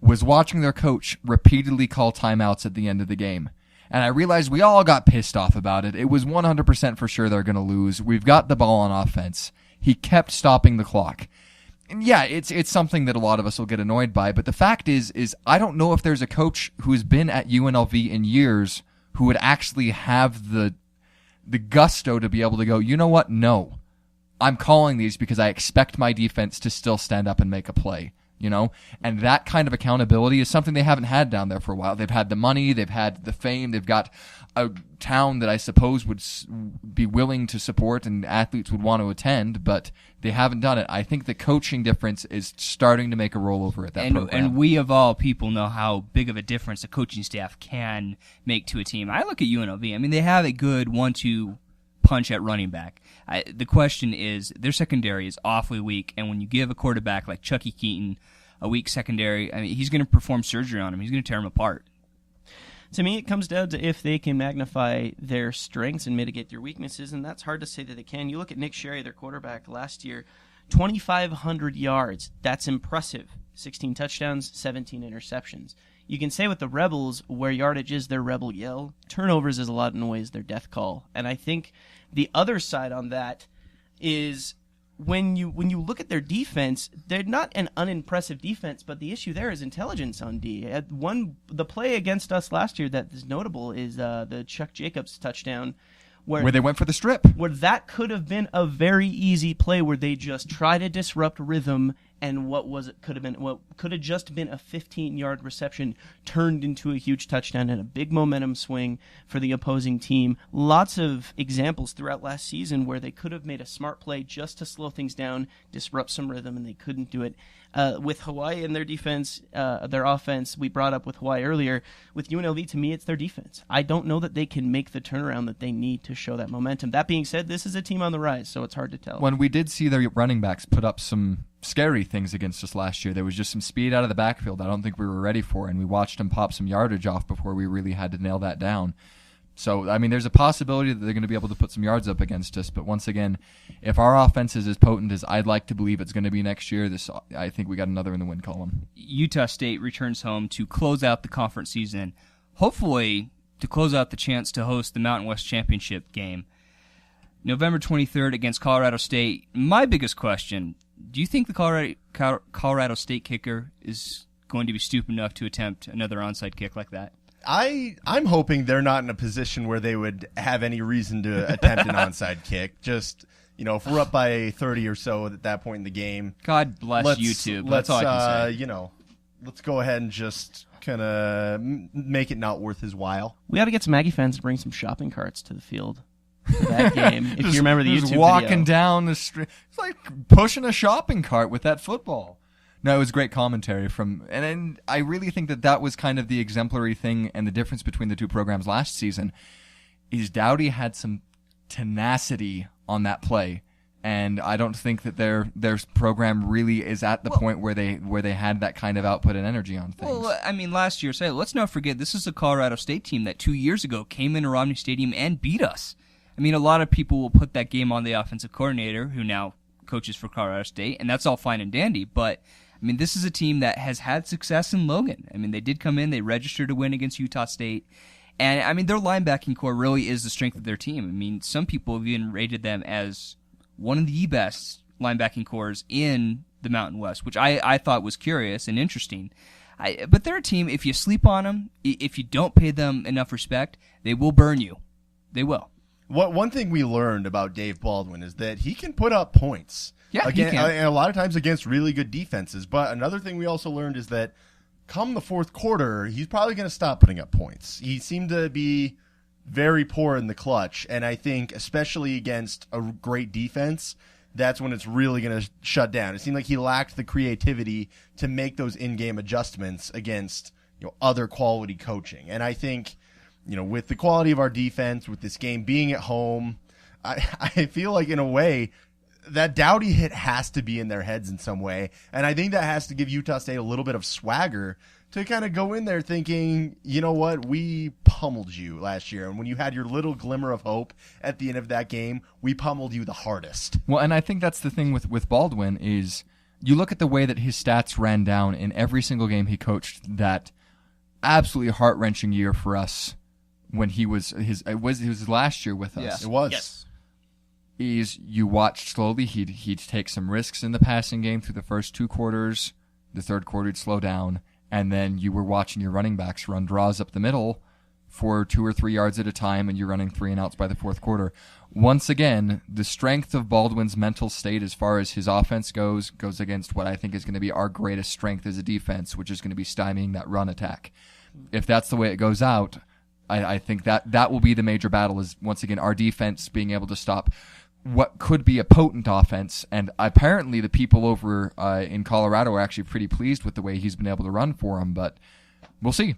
was watching their coach repeatedly call timeouts at the end of the game. And I realized we all got pissed off about it. It was 100% for sure they're going to lose. We've got the ball on offense. He kept stopping the clock. And yeah, it's something that a lot of us will get annoyed by, but the fact is I don't know if there's a coach who's been at UNLV in years who would actually have the gusto to be able to go, you know what? No. I'm calling these because I expect my defense to still stand up and make a play. And that kind of accountability is something they haven't had down there for a while. They've had the money, they've had the fame, they've got a town that I suppose would be willing to support and athletes would want to attend, but they haven't done it. I think the coaching difference is starting to make a rollover at that program. And we of all people know how big of a difference a coaching staff can make to a team. I look at UNLV. They have a good 1-2 punch at running back. The question is, their secondary is awfully weak, and when you give a quarterback like Chucky Keaton a weak secondary, he's going to perform surgery on him. He's going to tear him apart. To me, it comes down to if they can magnify their strengths and mitigate their weaknesses, and that's hard to say that they can. You look at Nick Sherry, their quarterback last year, 2,500 yards. That's impressive. 16 touchdowns, 17 interceptions. You can say with the Rebels, where yardage is their rebel yell, turnovers is a lot in ways their death call. And I think the other side on that is when you look at their defense, they're not an unimpressive defense, but the issue there is intelligence on D. The play against us last year that is notable is the Chuck Jacobs touchdown, where they went for the strip. Where that could have been a very easy play where they just try to disrupt rhythm, and what could have just been a 15-yard reception turned into a huge touchdown and a big momentum swing for the opposing team. Lots of examples throughout last season where they could have made a smart play just to slow things down, disrupt some rhythm, and they couldn't do it. With Hawaii and their defense, their offense, we brought up with Hawaii earlier. With UNLV, to me, it's their defense. I don't know that they can make the turnaround that they need to show that momentum. That being said, this is a team on the rise, so it's hard to tell. When we did see their running backs put up some scary things against us last year, there was just some speed out of the backfield I don't think we were ready for, and we watched them pop some yardage off before we really had to nail that down. So, there's a possibility that they're going to be able to put some yards up against us. But once again, if our offense is as potent as I'd like to believe it's going to be next year, I think we got another in the win column. Utah State returns home to close out the conference season, hopefully to close out the chance to host the Mountain West Championship game. November 23rd against Colorado State. My biggest question, do you think the Colorado State kicker is going to be stupid enough to attempt another onside kick like that? I'm hoping they're not in a position where they would have any reason to attempt an onside kick. Just, if we're up by 30 or so at that point in the game. God bless YouTube. That's all I can say. Let's go ahead and just kind of make it not worth his while. We got to get some Aggie fans to bring some shopping carts to the field for that game. If you remember the YouTube video. Walking down the street. It's like pushing a shopping cart with that football. No, it was great commentary and I really think that was kind of the exemplary thing and the difference between the two programs last season is Dowdy had some tenacity on that play, and I don't think that their program really is at the point where they had that kind of output and energy on things. Well, last year, let's not forget, this is a Colorado State team that 2 years ago came into Romney Stadium and beat us. A lot of people will put that game on the offensive coordinator, who now coaches for Colorado State, and that's all fine and dandy, but I mean, this is a team that has had success in Logan. I mean, they did come in, they registered to win against Utah State. And, I mean, their linebacking core really is the strength of their team. I mean, some people have even rated them as one of the best linebacking cores in the Mountain West, which I thought was curious and interesting. But they're a team, if you sleep on them, if you don't pay them enough respect, they will burn you. They will. One thing we learned about Dave Baldwin is that he can put up points. Yeah, he can. and a lot of times against really good defenses. But another thing we also learned is that come the fourth quarter, he's probably going to stop putting up points. He seemed to be very poor in the clutch, and I think especially against a great defense, that's when it's really going to shut down. It seemed like he lacked the creativity to make those in-game adjustments against other quality coaching. And I think with the quality of our defense, with this game being at home, I feel like in a way that Dowdy hit has to be in their heads in some way. And I think that has to give Utah State a little bit of swagger to kind of go in there thinking, you know what, we pummeled you last year. And when you had your little glimmer of hope at the end of that game, we pummeled you the hardest. Well, and I think that's the thing with Baldwin is you look at the way that his stats ran down in every single game he coached that absolutely heart-wrenching year for us when it was his last year with us. Yeah. It was. Yes. Is you watched slowly. He'd take some risks in the passing game through the first two quarters. The third quarter he'd slow down, and then you were watching your running backs run draws up the middle for 2 or 3 yards at a time, and you're running 3 and outs by the fourth quarter. Once again, the strength of Baldwin's mental state as far as his offense goes against what I think is going to be our greatest strength as a defense, which is going to be stymieing that run attack. If that's the way it goes out, I think that will be the major battle is, once again, our defense being able to stop what could be a potent offense, and apparently the people over in Colorado are actually pretty pleased with the way he's been able to run for them, but we'll see.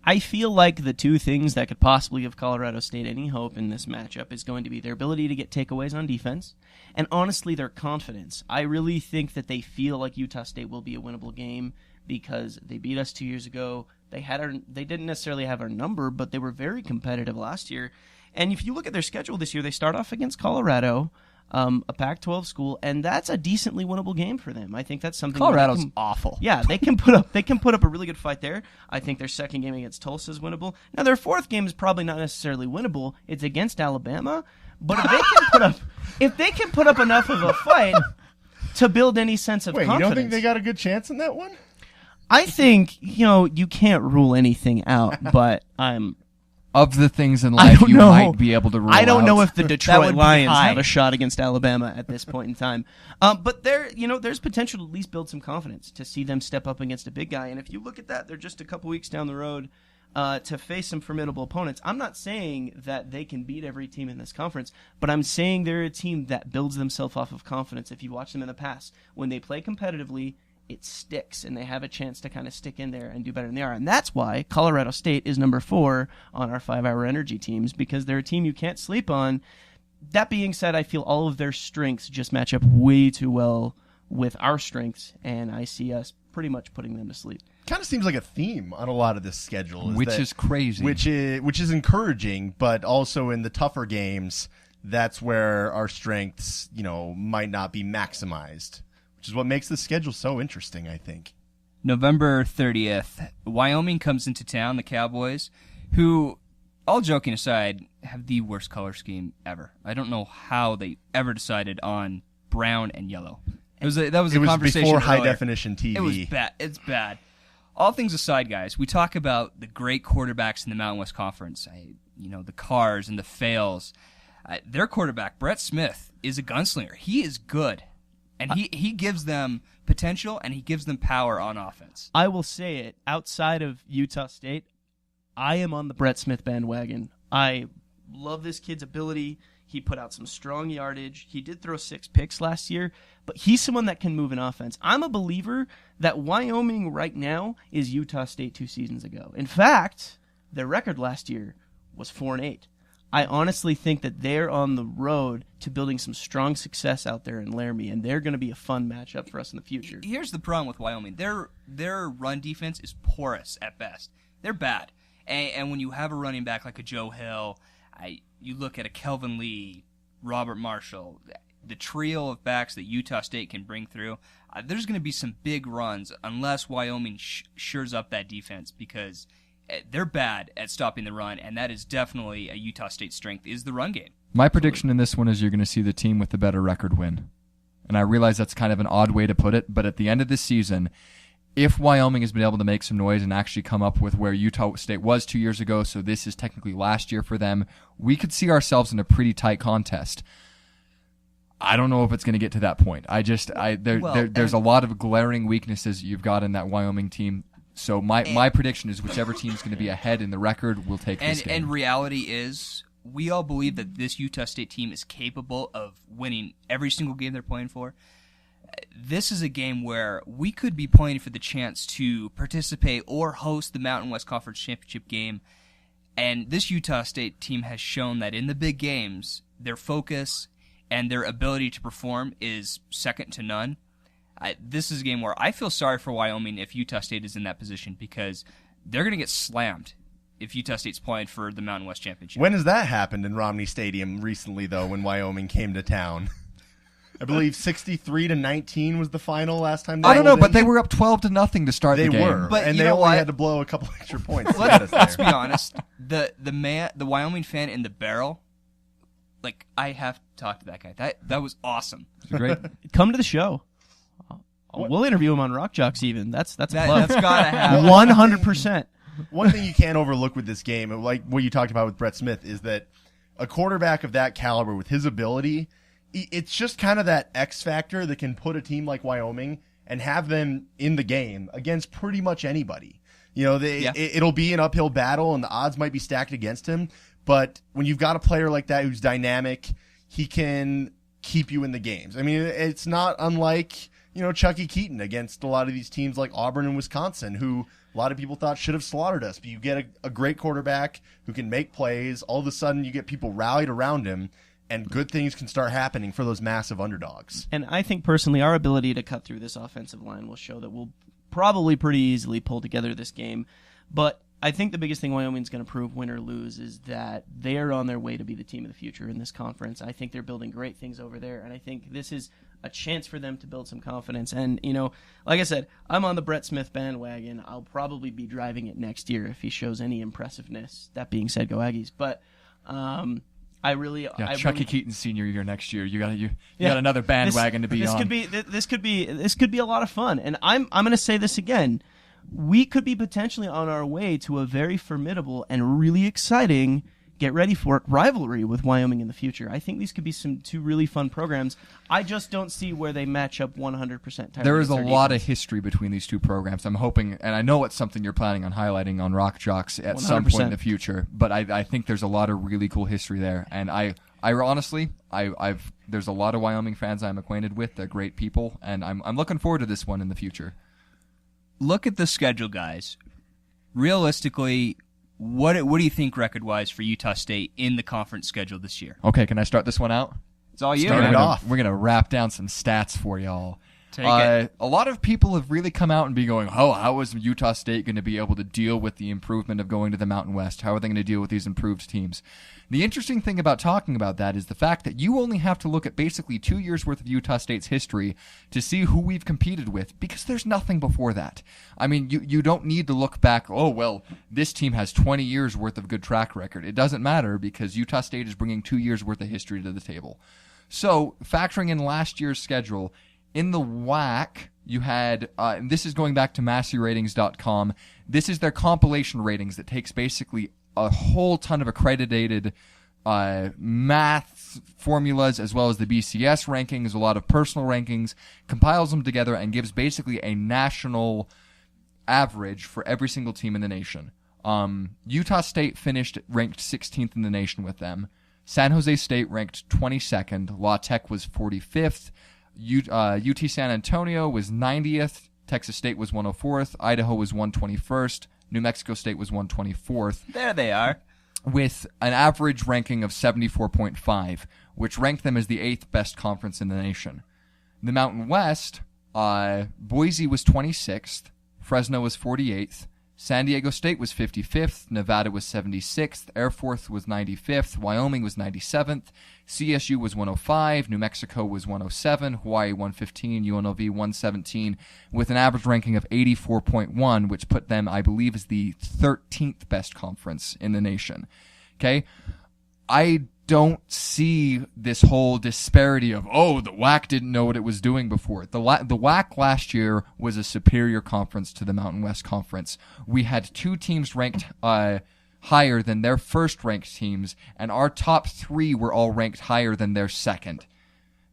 I feel like the two things that could possibly give Colorado State any hope in this matchup is going to be their ability to get takeaways on defense, and honestly, their confidence. I really think that they feel like Utah State will be a winnable game because they beat us 2 years ago. They didn't necessarily have our number, but they were very competitive last year. And if you look at their schedule this year, they start off against Colorado, a Pac-12 school, and that's a decently winnable game for them. I think that's something. Colorado's awful. Yeah, they can put up a really good fight there. I think their second game against Tulsa is winnable. Now their fourth game is probably not necessarily winnable. It's against Alabama, but if they can put up enough of a fight to build any sense of confidence. You don't think they got a good chance in that one? I think you can't rule anything out, but of the things in life you might be able to rule out. I don't know if the Detroit Lions high. have a shot against Alabama at this point in time. But there's potential to at least build some confidence to see them step up against a big guy. And if you look at that, they're just a couple weeks down the road to face some formidable opponents. I'm not saying that they can beat every team in this conference, but I'm saying they're a team that builds themselves off of confidence. If you watch them in the past, when they play competitively, it sticks, and they have a chance to kind of stick in there and do better than they are. And that's why Colorado State is number 4 on our 5-hour energy teams, because they're a team you can't sleep on. That being said, I feel all of their strengths just match up way too well with our strengths, and I see us pretty much putting them to sleep. Kind of seems like a theme on a lot of this schedule. Is crazy. Which is encouraging, but also in the tougher games, that's where our strengths, might not be maximized. Which is what makes the schedule so interesting, I think. November 30th, Wyoming comes into town, the Cowboys, who, all joking aside, have the worst color scheme ever. I don't know how they ever decided on brown and yellow. That was a conversation before earlier. high-definition TV. It was bad. It's bad. All things aside, guys, we talk about the great quarterbacks in the Mountain West Conference. The Carrs and the Fails. Their quarterback, Brett Smith, is a gunslinger. He is good. And he gives them potential, and he gives them power on offense. I will say it, outside of Utah State, I am on the Brett Smith bandwagon. I love this kid's ability. He put out some strong yardage. He did throw 6 picks last year, but he's someone that can move an offense. I'm a believer that Wyoming right now is Utah State 2 seasons ago. In fact, their record last year was 4-8. I honestly think that they're on the road to building some strong success out there in Laramie, and they're going to be a fun matchup for us in the future. Here's the problem with Wyoming. Their run defense is porous at best. They're bad. And when you have a running back like a Joe Hill, you look at a Kelvin Lee, Robert Marshall, the trio of backs that Utah State can bring through, there's going to be some big runs unless Wyoming shores up that defense, because they're bad at stopping the run, and that is definitely a Utah State strength, is the run game. My prediction in this one is you're going to see the team with the better record win. And I realize that's kind of an odd way to put it, but at the end of this season, if Wyoming has been able to make some noise and actually come up with where Utah State was 2 years ago, so this is technically last year for them, we could see ourselves in a pretty tight contest. I don't know if it's going to get to that point. There's a lot of glaring weaknesses you've got in that Wyoming team. So my prediction is whichever team's going to be ahead in the record will take this game. And reality is, we all believe that this Utah State team is capable of winning every single game they're playing for. This is a game where we could be playing for the chance to participate or host the Mountain West Conference Championship game. And this Utah State team has shown that in the big games, their focus and their ability to perform is second to none. This is a game where I feel sorry for Wyoming if Utah State is in that position, because they're going to get slammed if Utah State's playing for the Mountain West Championship. When has that happened in Romney Stadium recently, though, when Wyoming came to town? I believe 63-19 was the final last time. I don't know, but they were up 12-0 to start the game. They were, but and they only had to blow a couple extra points. Let's be honest. The Wyoming fan in the barrel, like, I have to talk to that guy. That was awesome. Great. Come to the show. We'll interview him on Rock Jocks even. That's gotta happen. 100%. One thing you can't overlook with this game, like what you talked about with Brett Smith, is that a quarterback of that caliber with his ability, it's just kind of that X factor that can put a team like Wyoming and have them in the game against pretty much anybody. You know, it'll be an uphill battle and the odds might be stacked against him, but when you've got a player like that who's dynamic, he can keep you in the games. I mean, it's not unlike, you know, Chucky Keaton against a lot of these teams like Auburn and Wisconsin, who a lot of people thought should have slaughtered us. But you get a great quarterback who can make plays. All of a sudden, you get people rallied around him, and good things can start happening for those massive underdogs. And I think, personally, our ability to cut through this offensive line will show that we'll probably pretty easily pull together this game. But I think the biggest thing Wyoming's going to prove, win or lose, is that they are on their way to be the team of the future in this conference. I think they're building great things over there, and I think this is a chance for them to build some confidence. And, you know, like I said, I'm on the Brett Smith bandwagon. I'll probably be driving it next year if he shows any impressiveness. That being said, go Aggies. But Chucky Keaton senior year next year. You got another bandwagon to be on. This could be a lot of fun. And I'm going to say this again. We could be potentially on our way to a very formidable and really exciting, get ready for it, rivalry with Wyoming in the future. I think these could be two really fun programs. I just don't see where they match up 100%. There is a lot of history between these two programs. I'm hoping, and I know it's something you're planning on highlighting on Rock Jocks at 100%. Some point in the future, but I think there's a lot of really cool history there. And I honestly, there's a lot of Wyoming fans I'm acquainted with. They're great people, and I'm looking forward to this one in the future. Look at the schedule, guys. Realistically, what do you think record-wise for Utah State in the conference schedule this year? Okay, can I start this one out? It's all you. Start it off. We're going to wrap down some stats for y'all. Take it. A lot of people have really come out and be going, how is Utah State going to be able to deal with the improvement of going to the Mountain West? How are they going to deal with these improved teams? The interesting thing about talking about that is the fact that you only have to look at basically 2 years' worth of Utah State's history to see who we've competed with, because there's nothing before that. I mean, you don't need to look back, this team has 20 years' worth of good track record. It doesn't matter, because Utah State is bringing 2 years' worth of history to the table. So, factoring in last year's schedule, in the WAC, you had, and this is going back to MasseyRatings.com, this is their compilation ratings that takes basically a whole ton of accredited math formulas, as well as the BCS rankings, a lot of personal rankings, compiles them together and gives basically a national average for every single team in the nation. Utah State finished ranked 16th in the nation with them. San Jose State ranked 22nd. La Tech was 45th. UT San Antonio was 90th. Texas State was 104th. Idaho was 121st. New Mexico State was 124th. There they are. With an average ranking of 74.5, which ranked them as the 8th best conference in the nation. The Mountain West, Boise was 26th. Fresno was 48th. San Diego State was 55th, Nevada was 76th, Air Force was 95th, Wyoming was 97th, CSU was 105, New Mexico was 107, Hawaii 115, UNLV 117, with an average ranking of 84.1, which put them, I believe, as the 13th best conference in the nation. Okay? I don't see this whole disparity of, the WAC didn't know what it was doing before. The WAC last year was a superior conference to the Mountain West Conference. We had 2 teams ranked higher than their first-ranked teams, and our top 3 were all ranked higher than their second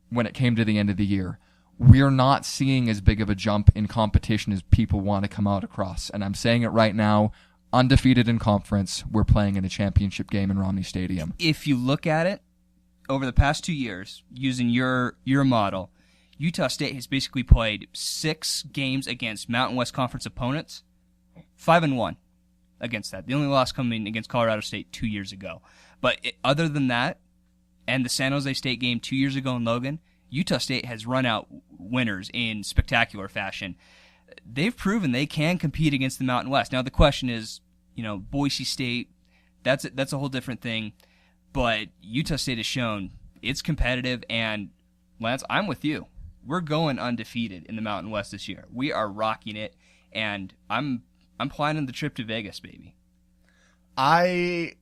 when it came to the end of the year. We're not seeing as big of a jump in competition as people want to come out across, and I'm saying it right now. Undefeated in conference, we're playing in a championship game in Romney Stadium. If you look at it, over the past 2 years, using your model, Utah State has basically played 6 games against Mountain West Conference opponents, 5-1 against that. The only loss coming against Colorado State 2 years ago. But other than that, and the San Jose State game 2 years ago in Logan, Utah State has run out winners in spectacular fashion. They've proven they can compete against the Mountain West. Now the question is, Boise State, that's a whole different thing. But Utah State has shown it's competitive, and Lance, I'm with you. We're going undefeated in the Mountain West this year. We are rocking it, and I'm planning the trip to Vegas, baby. My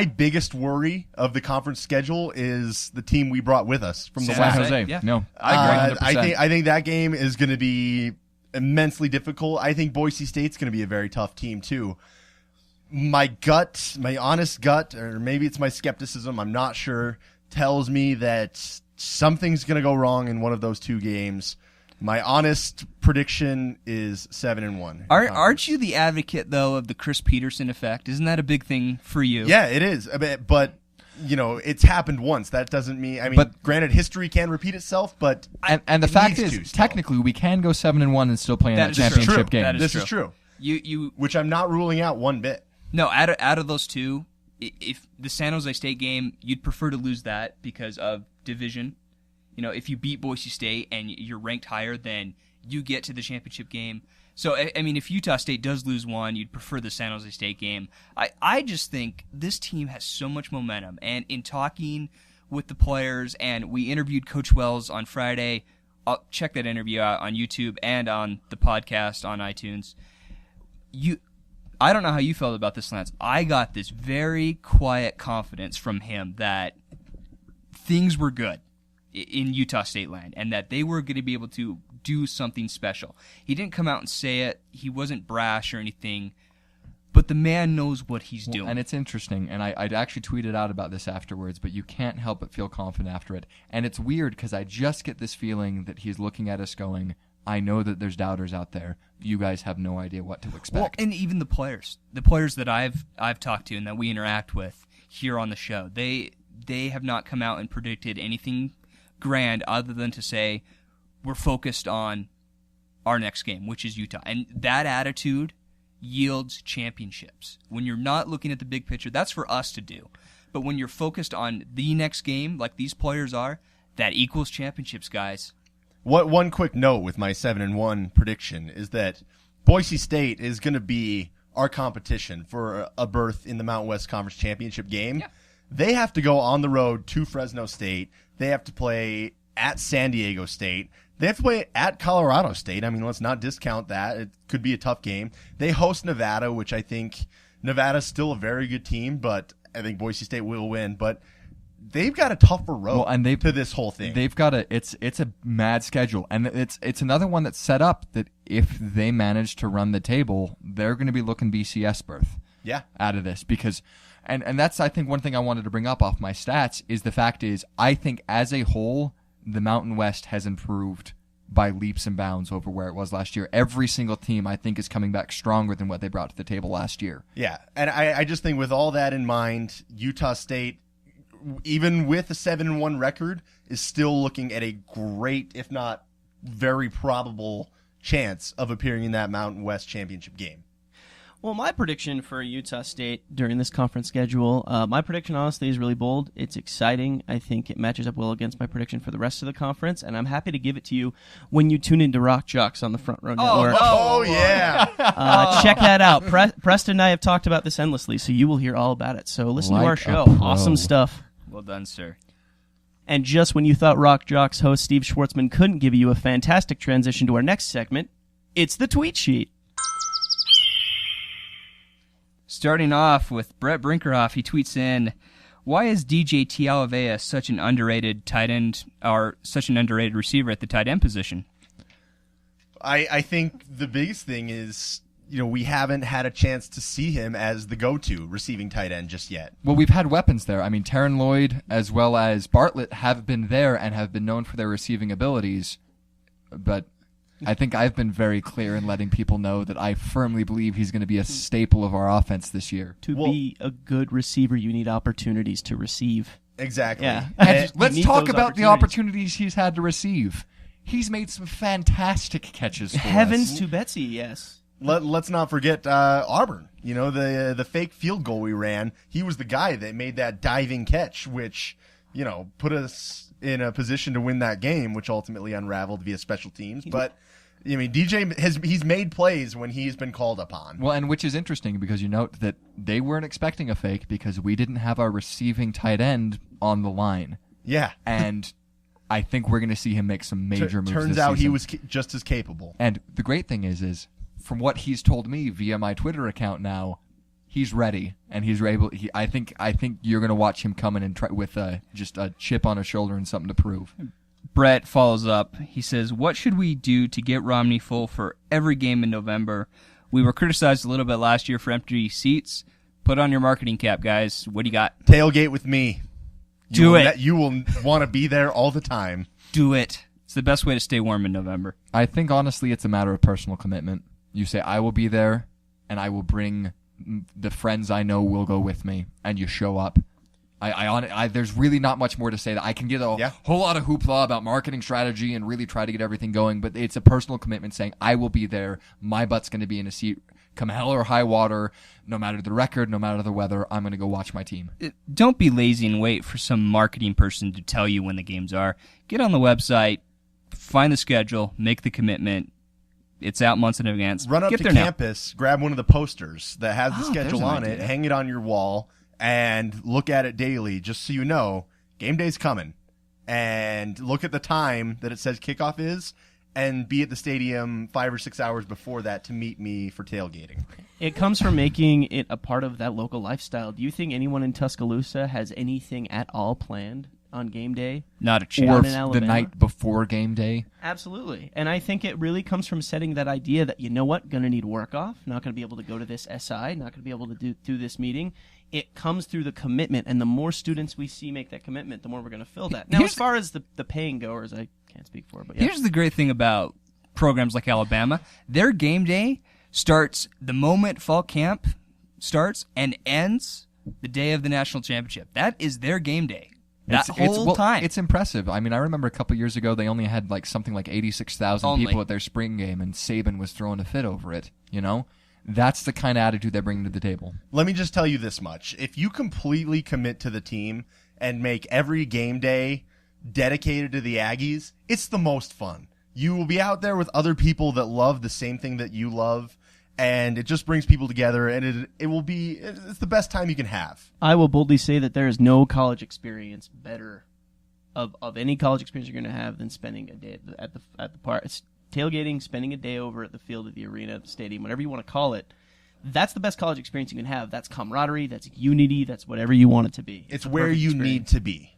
biggest worry of the conference schedule is the team we brought with us from the San West. Jose. Yeah. No, I agree 100%. I think that game is going to be immensely difficult. I think Boise State's going to be a very tough team too. My honest gut, or maybe it's my skepticism, I'm not sure, tells me that something's going to go wrong in one of those 2 games. My honest prediction is 7-1. Aren't you the advocate, though, of the Chris Peterson effect? Isn't that a big thing for you? Yeah, it is. But it's happened once. That doesn't mean. But granted, history can repeat itself. But and the fact is, technically, we can go 7-1 and still play in that championship game. This is true. You which I'm not ruling out one bit. No, out of those 2, if the San Jose State game, you'd prefer to lose that because of division. If you beat Boise State and you're ranked higher, then you get to the championship game. So, if Utah State does lose one, you'd prefer the San Jose State game. I just think this team has so much momentum. And in talking with the players, and we interviewed Coach Wells on Friday. I'll check that interview out on YouTube and on the podcast on iTunes. I don't know how you felt about this, Lance. I got this very quiet confidence from him that things were good in Utah State land, and that they were going to be able to do something special. He didn't come out and say it. He wasn't brash or anything, but the man knows what he's doing. And it's interesting, and I'd actually tweeted out about this afterwards, but you can't help but feel confident after it. And it's weird because I just get this feeling that he's looking at us going, I know that there's doubters out there. You guys have no idea what to expect. Well, and even the players that I've talked to and that we interact with here on the show, they have not come out and predicted anything grand other than to say we're focused on our next game, which is Utah. And that attitude yields championships. When you're not looking at the big picture, that's for us to do. But when you're focused on the next game, like these players are, that equals championships, guys. One quick note with my 7-1 prediction is that Boise State is going to be our competition for a berth in the Mountain West Conference Championship game. Yeah. They have to go on the road to Fresno State. They have to play at San Diego State. They have to play at Colorado State. Let's not discount that. It could be a tough game. They host Nevada, which I think Nevada's still a very good team, but I think Boise State will win. But they've got a tougher road to this whole thing. They've got it's a mad schedule, and it's another one that's set up that if they manage to run the table, they're going to be looking BCS berth. Yeah, out of this because. And that's, I think, one thing I wanted to bring up off my stats is the fact is I think as a whole, the Mountain West has improved by leaps and bounds over where it was last year. Every single team, I think, is coming back stronger than what they brought to the table last year. Yeah, and I just think with all that in mind, Utah State, even with a 7-1 record, is still looking at a great, if not very probable, chance of appearing in that Mountain West championship game. Well, my prediction for Utah State during this conference schedule, my prediction honestly is really bold. It's exciting. I think it matches up well against my prediction for the rest of the conference, and I'm happy to give it to you when you tune into Rock Jocks on the Front Row Network. Oh yeah. Check that out. Preston and I have talked about this endlessly, so you will hear all about it. So listen to our show. Awesome stuff. Well done, sir. And just when you thought Rock Jocks host Steve Schwartzman couldn't give you a fantastic transition to our next segment, it's the tweet sheet. Starting off with Brett Brinkerhoff, he tweets in, why is DJ Tialavea such an underrated tight end, or such an underrated receiver at the tight end position? I think the biggest thing is, we haven't had a chance to see him as the go-to receiving tight end just yet. Well, we've had weapons there. I mean, Taron Lloyd as well as Bartlett have been there and have been known for their receiving abilities, but I think I've been very clear in letting people know that I firmly believe he's going to be a staple of our offense this year. To be a good receiver, you need opportunities to receive. Exactly. Yeah. And let's talk about the opportunities he's had to receive. He's made some fantastic catches for Heavens us. to Betsy, yes. Let's not forget Auburn. The fake field goal we ran. He was the guy that made that diving catch, which put us in a position to win that game, which ultimately unraveled via special teams. But DJ he's made plays when he's been called upon. Well, and which is interesting because you note that they weren't expecting a fake because we didn't have our receiving tight end on the line. Yeah, and I think we're going to see him make some major moves. Turns this out season. he was just as capable. And the great thing is from what he's told me via my Twitter account now, he's ready and he's able. I think you're going to watch him come in and try with just a chip on his shoulder and something to prove. Brett follows up. He says, what should we do to get Romney full for every game in November? We were criticized a little bit last year for empty seats. Put on your marketing cap, guys. What do you got? Tailgate with me. Do it. You will want to be there all the time. Do it. It's the best way to stay warm in November. I think, honestly, it's a matter of personal commitment. You say, I will be there, and I will bring the friends I know will go with me, and you show up. There's really not much more to say. That I can get a whole lot of hoopla about marketing strategy and really try to get everything going, but it's a personal commitment saying, I will be there. My butt's going to be in a seat. Come hell or high water, no matter the record, no matter the weather, I'm going to go watch my team. Don't be lazy and wait for some marketing person to tell you when the games are. Get on the website, find the schedule, make the commitment. It's out months in advance. Run up to campus, grab one of the posters that has the schedule on it, hang it on your wall, and look at it daily just so you know game day's coming. And look at the time that it says kickoff is, and be at the stadium 5 or 6 hours before that to meet me for tailgating. It comes from making it a part of that local lifestyle. Do you think anyone in Tuscaloosa has anything at all planned on game day? Not a chance. Or the night before game day? Absolutely. And I think it really comes from setting that idea that, going to need work off, not going to be able to go to this SI, not going to be able to do this meeting. It comes through the commitment, and the more students we see make that commitment, the more we're going to fill that. Now, as far as the paying goers, I can't speak for, but yeah. Here's the great thing about programs like Alabama. Their game day starts the moment fall camp starts and ends the day of the national championship. That is their game day. That whole time. It's impressive. I mean, I remember a couple years ago they only had something like 86,000 people at their spring game, and Saban was throwing a fit over it, That's the kind of attitude they're bringing to the table. Let me just tell you this much. If you completely commit to the team and make every game day dedicated to the Aggies, it's the most fun. You will be out there with other people that love the same thing that you love, and it just brings people together, and it's the best time you can have. I will boldly say that there is no college experience better of any college experience you're going to have than spending a day at the park. It's tailgating, spending a day over at the field, at the arena, at the stadium, whatever you want to call it. That's the best college experience you can have. That's camaraderie, that's unity, that's whatever you want it to be. It's where you need to be.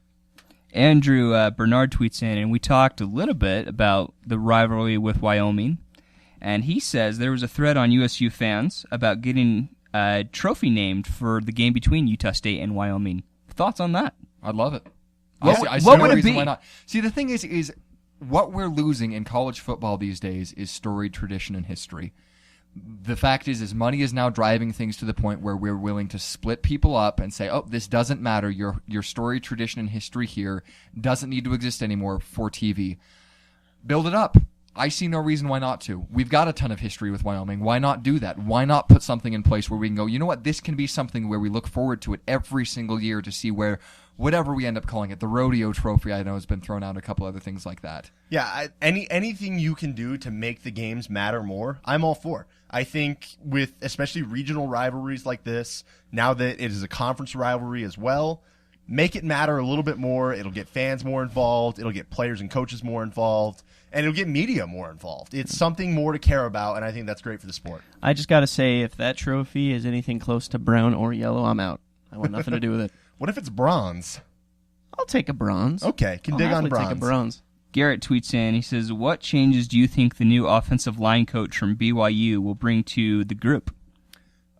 Andrew Bernard tweets in, and we talked a little bit about the rivalry with Wyoming, and he says there was a thread on USU fans about getting a trophy named for the game between Utah State and Wyoming. Thoughts on that? I'd love it. What would it be? Why not. See, the thing is what we're losing in college football these days is storied tradition and history. The fact is money is now driving things to the point where we're willing to split people up and say, oh, this doesn't matter. Your storied tradition and history here doesn't need to exist anymore for TV. Build it up. I see no reason why not to. We've got a ton of history with Wyoming. Why not do that? Why not put something in place where we can go, you know what, this can be something where we look forward to it every single year to see where, whatever we end up calling it, the rodeo trophy I know has been thrown out, a couple other things like that. Yeah, anything you can do to make the games matter more, I'm all for. I think with especially regional rivalries like this, now that it is a conference rivalry as well, make it matter a little bit more. It'll get fans more involved. It'll get players and coaches more involved. And it'll get media more involved. It's something more to care about, and I think that's great for the sport. I just got to say, if that trophy is anything close to brown or yellow, I'm out. I want nothing to do with it. What if it's bronze? I'll take a bronze. Okay, can dig on bronze. Take a bronze. Garrett tweets in, he says, what changes do you think the new offensive line coach from BYU will bring to the group?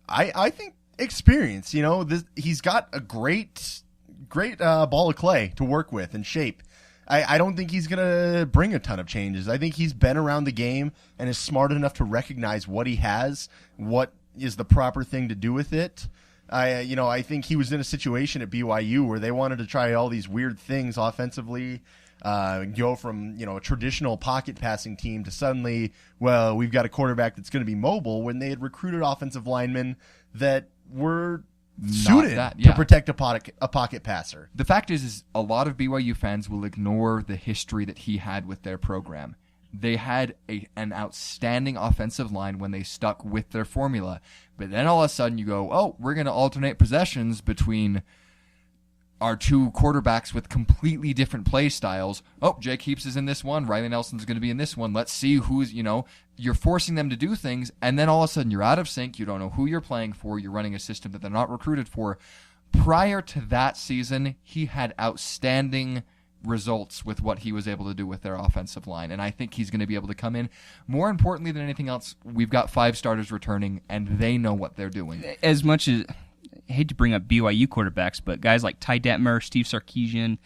I think experience. You know, he's got a great ball of clay to work with and shape. I don't think he's going to bring a ton of changes. I think he's been around the game and is smart enough to recognize what he has, what is the proper thing to do with it. I think he was in a situation at BYU where they wanted to try all these weird things offensively, go from, a traditional pocket passing team to suddenly, well, we've got a quarterback that's going to be mobile, when they had recruited offensive linemen that were suited to protect a pocket passer. The fact is a lot of BYU fans will ignore the history that he had with their program. They had an outstanding offensive line when they stuck with their formula. But then all of a sudden you go, oh, we're going to alternate possessions between our two quarterbacks with completely different play styles. Oh, Jake Heaps is in this one. Riley Nelson's going to be in this one. Let's see who's, you're forcing them to do things, and then all of a sudden you're out of sync. You don't know who you're playing for. You're running a system that they're not recruited for. Prior to that season, he had outstanding results with what he was able to do with their offensive line, and I think he's going to be able to come in. More importantly than anything else, we've got 5 starters returning, and they know what they're doing. As much as I hate to bring up BYU quarterbacks, but guys like Ty Detmer, Steve Sarkisian,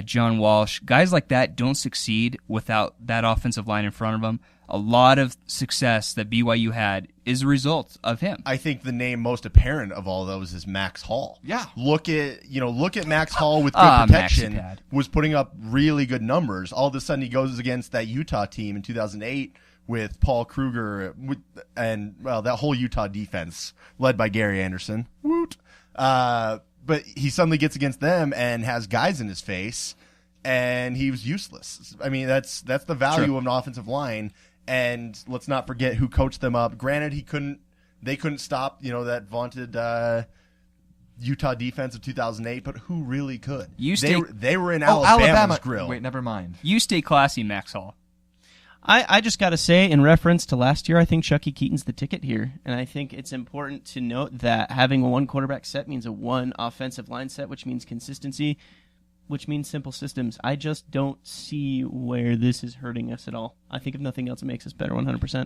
John Walsh, guys like that don't succeed without that offensive line in front of them. A lot of success that BYU had is a result of him. I think the name most apparent of all those is Max Hall. Yeah. Look at Max Hall with good protection, was putting up really good numbers. All of a sudden he goes against that Utah team in 2008 with Paul Kruger and that whole Utah defense led by Gary Anderson. Woot. But he suddenly gets against them and has guys in his face, and he was useless. I mean, that's the value of an offensive line. And let's not forget who coached them up. Granted, they couldn't stop, that vaunted Utah defense of 2008, but who really could? They were in Alabama's grill. Wait, never mind. You stay classy, Max Hall. I just got to say, in reference to last year, I think Chucky Keaton's the ticket here. And I think it's important to note that having a one quarterback set means a one offensive line set, which means consistency, which means simple systems. I just don't see where this is hurting us at all. I think if nothing else, it makes us better 100%.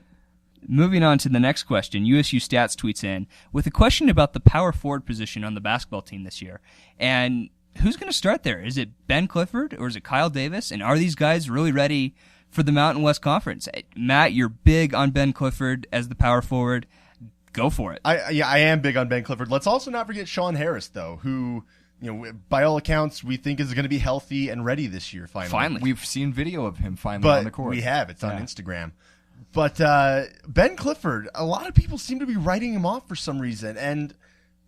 Moving on to the next question, USU Stats tweets in with a question about the power forward position on the basketball team this year. And who's going to start there? Is it Ben Clifford or is it Kyle Davis? And are these guys really ready for the Mountain West Conference? Matt, you're big on Ben Clifford as the power forward. Go for it. I am big on Ben Clifford. Let's also not forget Sean Harris, though, who, by all accounts, we think is going to be healthy and ready this year, finally. We've seen video of him finally on the court. We have. It's on Instagram. But Ben Clifford, a lot of people seem to be writing him off for some reason, and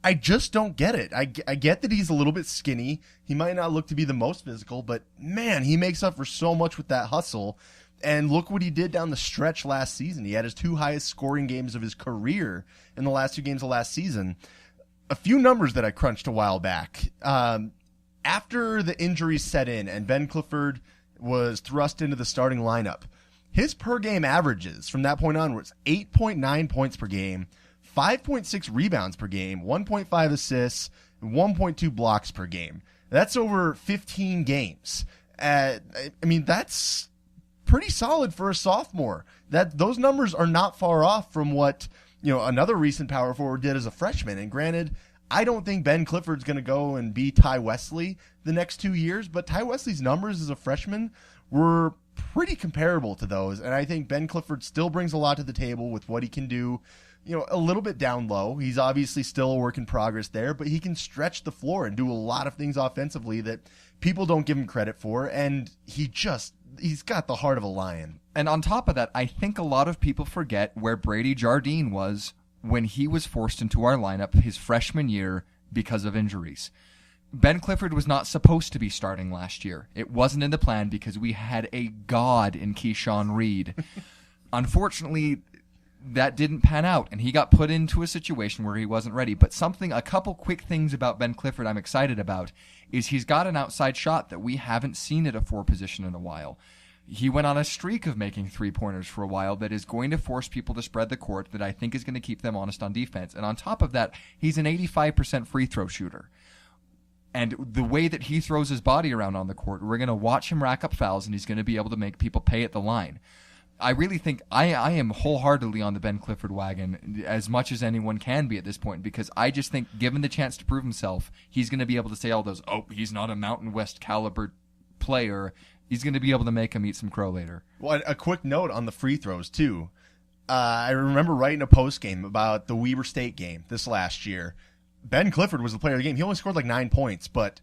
I just don't get it. I get that he's a little bit skinny. He might not look to be the most physical, but, man, he makes up for so much with that hustle. And look what he did down the stretch last season. He had his 2 highest scoring games of his career in the last 2 games of last season. A few numbers that I crunched a while back. After the injuries set in and Ben Clifford was thrust into the starting lineup, his per-game averages from that point onwards, 8.9 points per game, 5.6 rebounds per game, 1.5 assists, 1.2 blocks per game. That's over 15 games. That's pretty solid for a sophomore. Those numbers are not far off from what another recent power forward did as a freshman. And granted, I don't think Ben Clifford's going to go and be Ty Wesley the next 2 years, but Ty Wesley's numbers as a freshman were pretty comparable to those. And I think Ben Clifford still brings a lot to the table with what he can do, a little bit down low. He's obviously still a work in progress there, but he can stretch the floor and do a lot of things offensively that people don't give him credit for, and he's got the heart of a lion. And on top of that, I think a lot of people forget where Brady Jardine was when he was forced into our lineup his freshman year because of injuries. Ben Clifford was not supposed to be starting last year. It wasn't in the plan because we had a god in Keyshawn Reed. Unfortunately, that didn't pan out, and he got put into a situation where he wasn't ready. But a couple quick things about Ben Clifford I'm excited about is he's got an outside shot that we haven't seen at a 4 position in a while. He went on a streak of making 3-pointers for a while that is going to force people to spread the court that I think is going to keep them honest on defense. And on top of that, he's an 85% free throw shooter. And the way that he throws his body around on the court, we're going to watch him rack up fouls, and he's going to be able to make people pay at the line. I really think I am wholeheartedly on the Ben Clifford wagon as much as anyone can be at this point, because I just think given the chance to prove himself, he's going to be able to say all those, he's not a Mountain West caliber player. He's going to be able to make him eat some crow later. Well, a quick note on the free throws, too. I remember writing a post game about the Weber State game this last year. Ben Clifford was the player of the game. He only scored like 9 points, but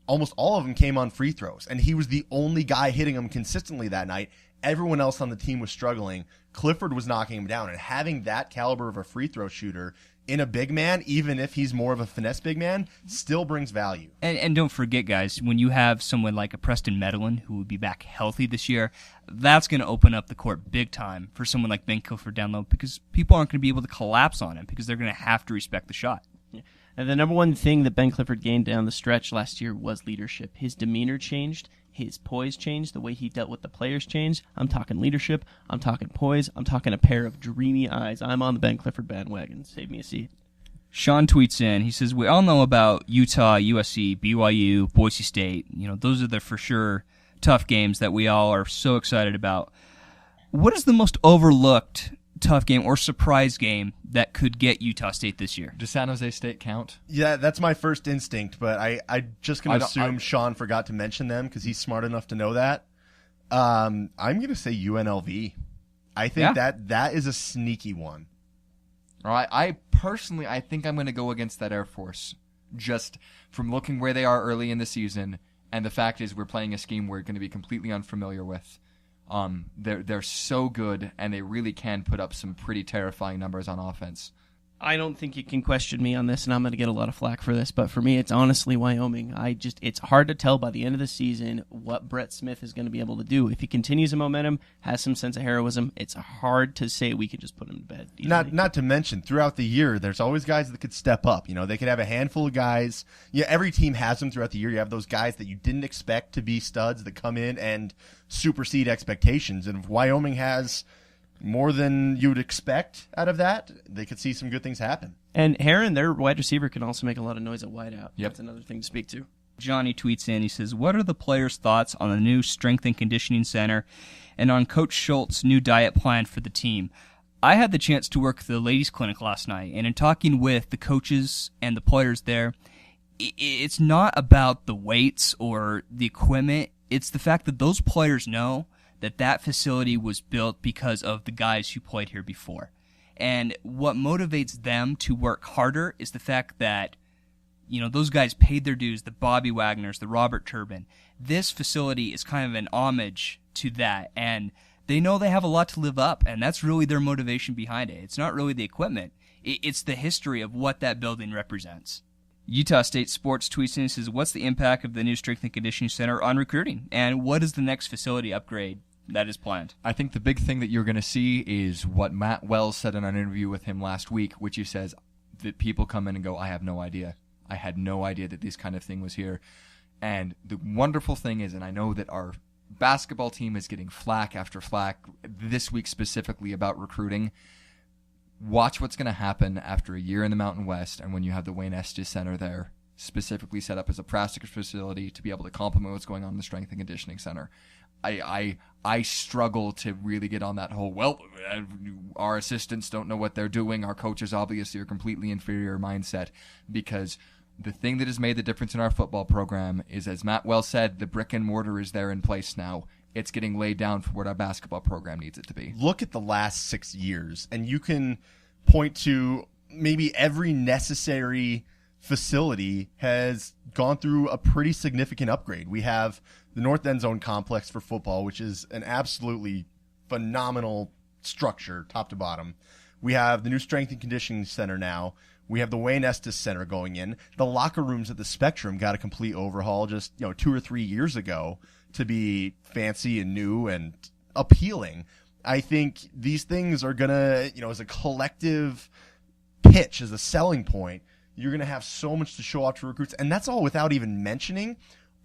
almost all of them came on free throws, and he was the only guy hitting them consistently that night. Everyone else on the team was struggling. Clifford was knocking him down, and having that caliber of a free throw shooter in a big man, even if he's more of a finesse big man, still brings value. And don't forget, guys, when you have someone like a Preston Medellin who would be back healthy this year, that's going to open up the court big time for someone like Ben Clifford down low, because people aren't going to be able to collapse on him because they're going to have to respect the shot. Yeah. And the number one thing that Ben Clifford gained down the stretch last year was leadership. His demeanor changed. His poise changed. The way he dealt with the players changed. I'm talking leadership. I'm talking poise. I'm talking a pair of dreamy eyes. I'm on the Ben Clifford bandwagon. Save me a seat. Sean tweets in. He says, we all know about Utah, USC, BYU, Boise State. Those are the for sure tough games that we all are so excited about. What is the most overlooked tough game or surprise game that could get Utah State this year? Does San Jose State count? Yeah, that's my first instinct, but I just going to assume Sean forgot to mention them because he's smart enough to know that. I'm going to say UNLV. I think that is a sneaky one. All right, I personally think I'm going to go against that Air Force, just from looking where they are early in the season, and the fact is we're playing a scheme we're going to be completely unfamiliar with. They're so good, and they really can put up some pretty terrifying numbers on offense. I don't think you can question me on this, and I'm going to get a lot of flack for this, but for me, it's honestly Wyoming. It's hard to tell by the end of the season what Brett Smith is going to be able to do. If he continues the momentum, has some sense of heroism, it's hard to say we can just put him to bed easily. Not to mention, throughout the year, there's always guys that could step up. They could have a handful of guys. Yeah, every team has them throughout the year. You have those guys that you didn't expect to be studs that come in and supersede expectations. And if Wyoming has more than you'd expect out of that, they could see some good things happen. And Heron, their wide receiver, can also make a lot of noise at wideout. Yep. That's another thing to speak to. Johnny tweets in. He says, what are the players' thoughts on the new strength and conditioning center and on Coach Schultz's new diet plan for the team? I had the chance to work the ladies' clinic last night, and in talking with the coaches and the players there, it's not about the weights or the equipment. It's the fact that those players know that facility was built because of the guys who played here before. And what motivates them to work harder is the fact that, those guys paid their dues, the Bobby Wagners, the Robert Turbin. This facility is kind of an homage to that, and they know they have a lot to live up, and that's really their motivation behind it. It's not really the equipment. It's the history of what that building represents. Utah State Sports tweets in and says, what's the impact of the new strength and conditioning center on recruiting, and what is the next facility upgrade that is planned? I think the big thing that you're going to see is what Matt Wells said in an interview with him last week, which he says that people come in and go, I have no idea. I had no idea that this kind of thing was here. And the wonderful thing is, and I know that our basketball team is getting flack after flack this week specifically about recruiting. Watch what's going to happen after a year in the Mountain West and when you have the Wayne Estes Center there, specifically set up as a practice facility to be able to complement what's going on in the strength and conditioning center. I struggle to really get on that whole, our assistants don't know what they're doing, our coaches obviously are completely inferior mindset, because the thing that has made the difference in our football program is, as Matt Wells said, the brick and mortar is there in place now. It's getting laid down for what our basketball program needs it to be. Look at the last 6 years, and you can point to maybe every necessary facility has gone through a pretty significant upgrade. We have the North End Zone complex for football, which is an absolutely phenomenal structure, top to bottom. We have the new strength and conditioning center now. We have the Wayne Estes Center going in. The locker rooms at the Spectrum got a complete overhaul just 2 or 3 years ago to be fancy and new and appealing. I think these things are gonna, as a collective pitch, as a selling point, you're gonna have so much to show off to recruits, and that's all without even mentioning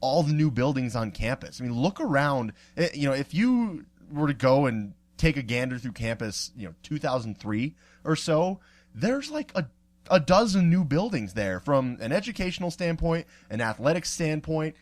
all the new buildings on campus. I mean, look around. If you were to go and take a gander through campus, 2003 or so, there's like a dozen new buildings there from an educational standpoint, an athletic standpoint.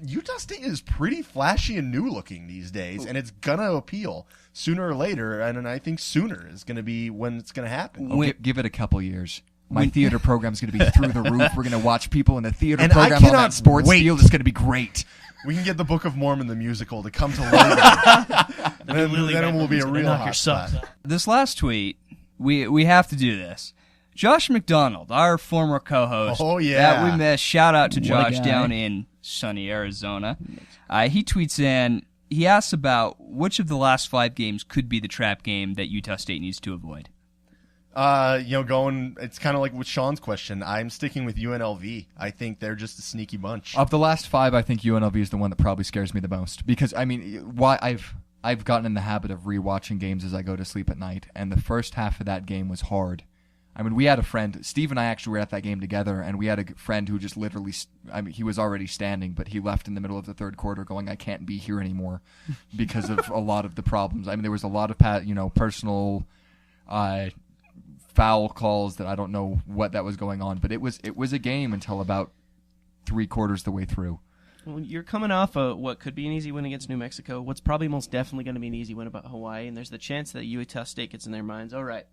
Utah State is pretty flashy and new looking these days, and it's going to appeal sooner or later, and I think sooner is going to be when it's going to happen. Give it a couple years. My theater program's going to be through the roof. We're going to watch people in the theater program on that sports field. It's going to be great. We can get the Book of Mormon, the musical, to come to Logan. then it will be a real hot spot. This last tweet, we have to do this. Josh McDonald, our former co-host, that we missed. Shout out to Josh down in sunny Arizona. He tweets in, he asks about which of the last 5 games could be the trap game that Utah State needs to avoid. It's kind of like with Sean's question. I'm sticking with UNLV. I think they're just a sneaky bunch. Of the last 5, I think UNLV is the one that probably scares me the most because I've gotten in the habit of rewatching games as I go to sleep at night, and the first half of that game was hard. I mean, we had a friend, Steve and I actually were at that game together, and we had a friend who just literally, he was already standing, but he left in the middle of the third quarter going, I can't be here anymore because of a lot of the problems. I mean, there was a lot of, personal foul calls that I don't know what that was going on, but it was a game until about 3/4 the way through. Well, you're coming off what could be an easy win against New Mexico, what's probably most definitely going to be an easy win about Hawaii, and there's the chance that Utah State gets in their minds, all right,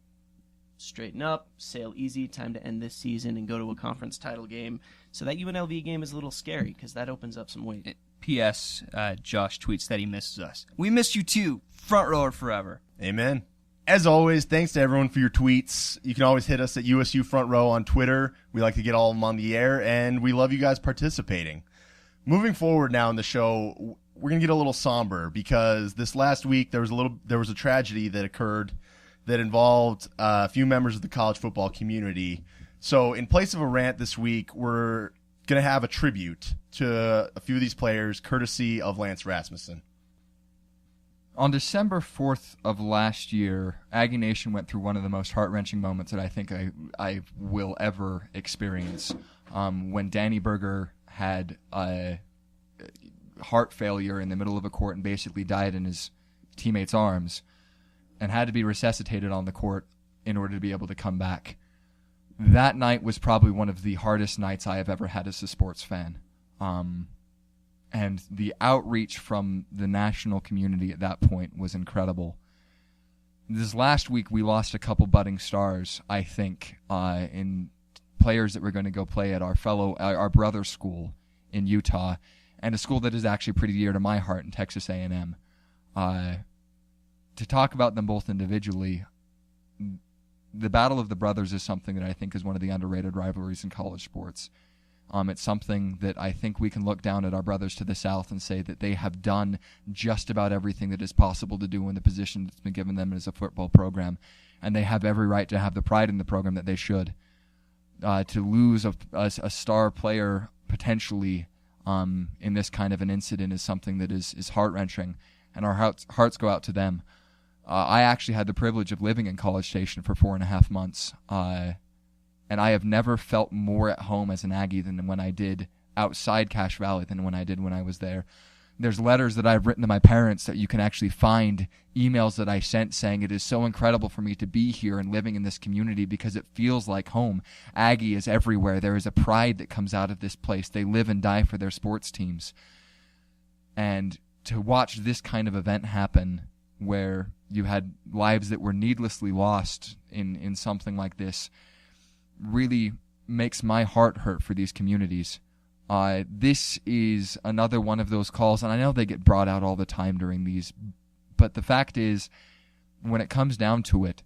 straighten up, sail easy, time to end this season and go to a conference title game. So that UNLV game is a little scary because that opens up some weight. P.S. Josh tweets that he misses us. We miss you too. Front rower forever. Amen. As always, thanks to everyone for your tweets. You can always hit us at USU Front Row on Twitter. We like to get all of them on the air, and we love you guys participating. Moving forward now in the show, we're going to get a little somber because this last week there was a tragedy that occurred that involved a few members of the college football community. So in place of a rant this week, we're going to have a tribute to a few of these players, courtesy of Lance Rasmussen. On December 4th of last year, Aggie Nation went through one of the most heart-wrenching moments that I think I will ever experience. When Danny Berger had a heart failure in the middle of a court and basically died in his teammate's arms and had to be resuscitated on the court in order to be able to come back. That night was probably one of the hardest nights I have ever had as a sports fan. And the outreach from the national community at that point was incredible. This last week, we lost a couple budding stars, I think, in players that were going to go play at our brother school in Utah, and a school that is actually pretty dear to my heart in Texas A&M. To talk about them both individually, the Battle of the Brothers is something that I think is one of the underrated rivalries in college sports. It's something that I think we can look down at our brothers to the south and say that they have done just about everything that is possible to do in the position that's been given them as a football program, and they have every right to have the pride in the program that they should. To lose a star player potentially in this kind of an incident is something that is heart-wrenching, and our hearts go out to them. I actually had the privilege of living in College Station for 4.5 months, and I have never felt more at home as an Aggie than when I did outside Cache Valley than when I did when I was there. There's letters that I've written to my parents that you can actually find, emails that I sent saying it is so incredible for me to be here and living in this community because it feels like home. Aggie is everywhere. There is a pride that comes out of this place. They live and die for their sports teams. And to watch this kind of event happen where you had lives that were needlessly lost in something like this really makes my heart hurt for these communities. This is another one of those calls, and I know they get brought out all the time during these, but the fact is, when it comes down to it,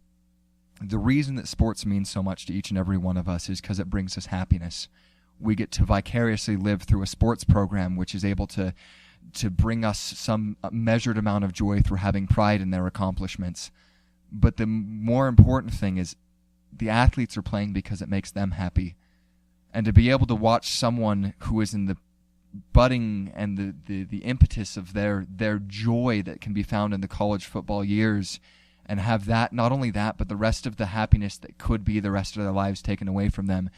the reason that sports means so much to each and every one of us is because it brings us happiness. We get to vicariously live through a sports program which is able to bring us some measured amount of joy through having pride in their accomplishments. But the more important thing is the athletes are playing because it makes them happy. And to be able to watch someone who is in the budding and the impetus of their joy that can be found in the college football years, and have that, not only that, but the rest of the happiness that could be the rest of their lives taken away from them,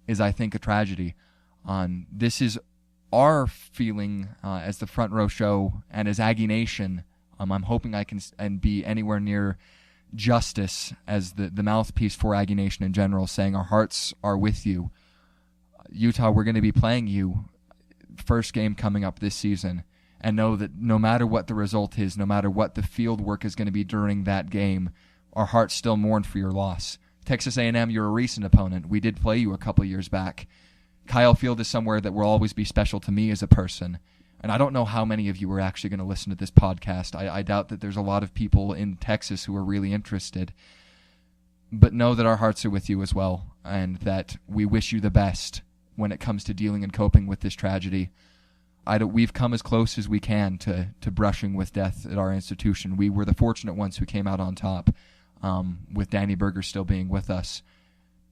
is, I think, a tragedy. This is our feeling as the Front Row Show and as Aggie Nation. I'm hoping I can and be anywhere near justice as the mouthpiece for Aggie Nation in general, saying our hearts are with you. Utah, we're going to be playing you first game coming up this season, and know that no matter what the result is, no matter what the field work is going to be during that game, our hearts still mourn for your loss. Texas A&M, you're a recent opponent. We did play you a couple years back. Kyle Field is somewhere that will always be special to me as a person. And I don't know how many of you are actually going to listen to this podcast. I doubt that there's a lot of people in Texas who are really interested. But know that our hearts are with you as well, and that we wish you the best when it comes to dealing and coping with this tragedy. We've come as close as we can to brushing with death at our institution. We were the fortunate ones who came out on top, with Danny Berger still being with us.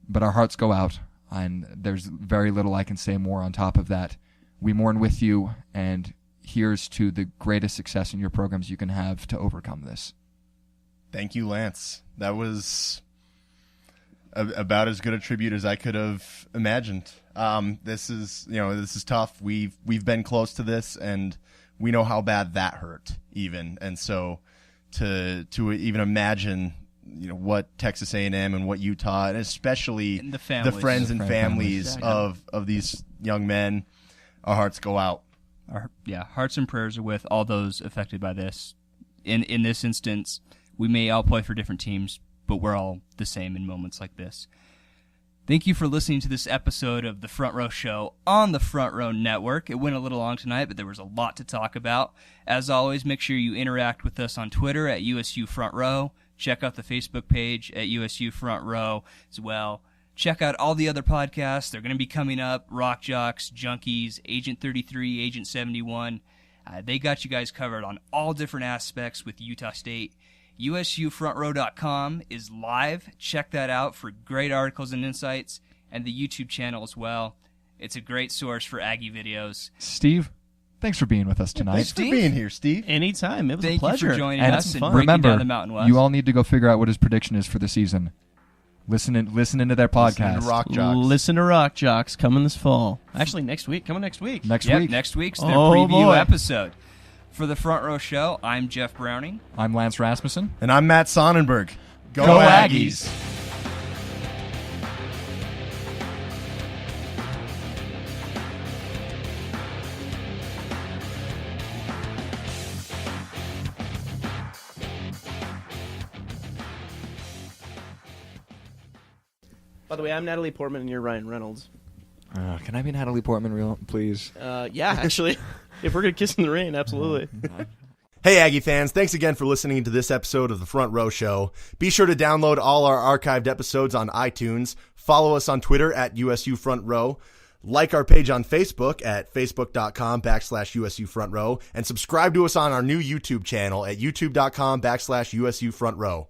But our hearts go out, and there's very little I can say more on top of that. We mourn with you, and here's to the greatest success in your programs you can have to overcome this. Thank you, Lance. That was about as good a tribute as I could have imagined. This is tough. We've been close to this, and we know how bad that hurt even. And so to even imagine, what Texas A&M and what Utah, and especially and the friends and families of these young men, our hearts go out. Hearts and prayers are with all those affected by this. In this instance, we may all play for different teams, but we're all the same in moments like this. Thank you for listening to this episode of The Front Row Show on the Front Row Network. It went a little long tonight, but there was a lot to talk about. As always, make sure you interact with us on Twitter at USU Front Row. Check out the Facebook page at USU Front Row as well. Check out all the other podcasts. They're going to be coming up. Rock Jocks, Junkies, Agent 33, Agent 71. They got you guys covered on all different aspects with Utah State. USUfrontrow.com is live. Check that out for great articles and insights, and the YouTube channel as well. It's a great source for Aggie videos. Steve, thanks for being with us tonight. Thanks for being here, Steve. Anytime. It was a Thank pleasure. you for joining and us and breaking down the Mountain West. You all need to go figure out what his prediction is for the season. Listen into their podcast. Listen to Rock Jocks. Listen to Rock Jocks coming this fall. Actually, next week. Coming next week. Next week. Next week's their Oh, preview boy. episode. For the Front Row Show, I'm Jeff Browning. I'm Lance Rasmussen. And I'm Matt Sonnenberg. Go Aggies. By the way, I'm Natalie Portman and you're Ryan Reynolds. Can I be Natalie Portman, please? Yeah, actually. If we're going to kiss in the rain, absolutely. Hey, Aggie fans, thanks again for listening to this episode of The Front Row Show. Be sure to download all our archived episodes on iTunes, follow us on Twitter at USU Front Row, like our page on Facebook at facebook.com/USU Front Row, and subscribe to us on our new YouTube channel at youtube.com/USU Front Row.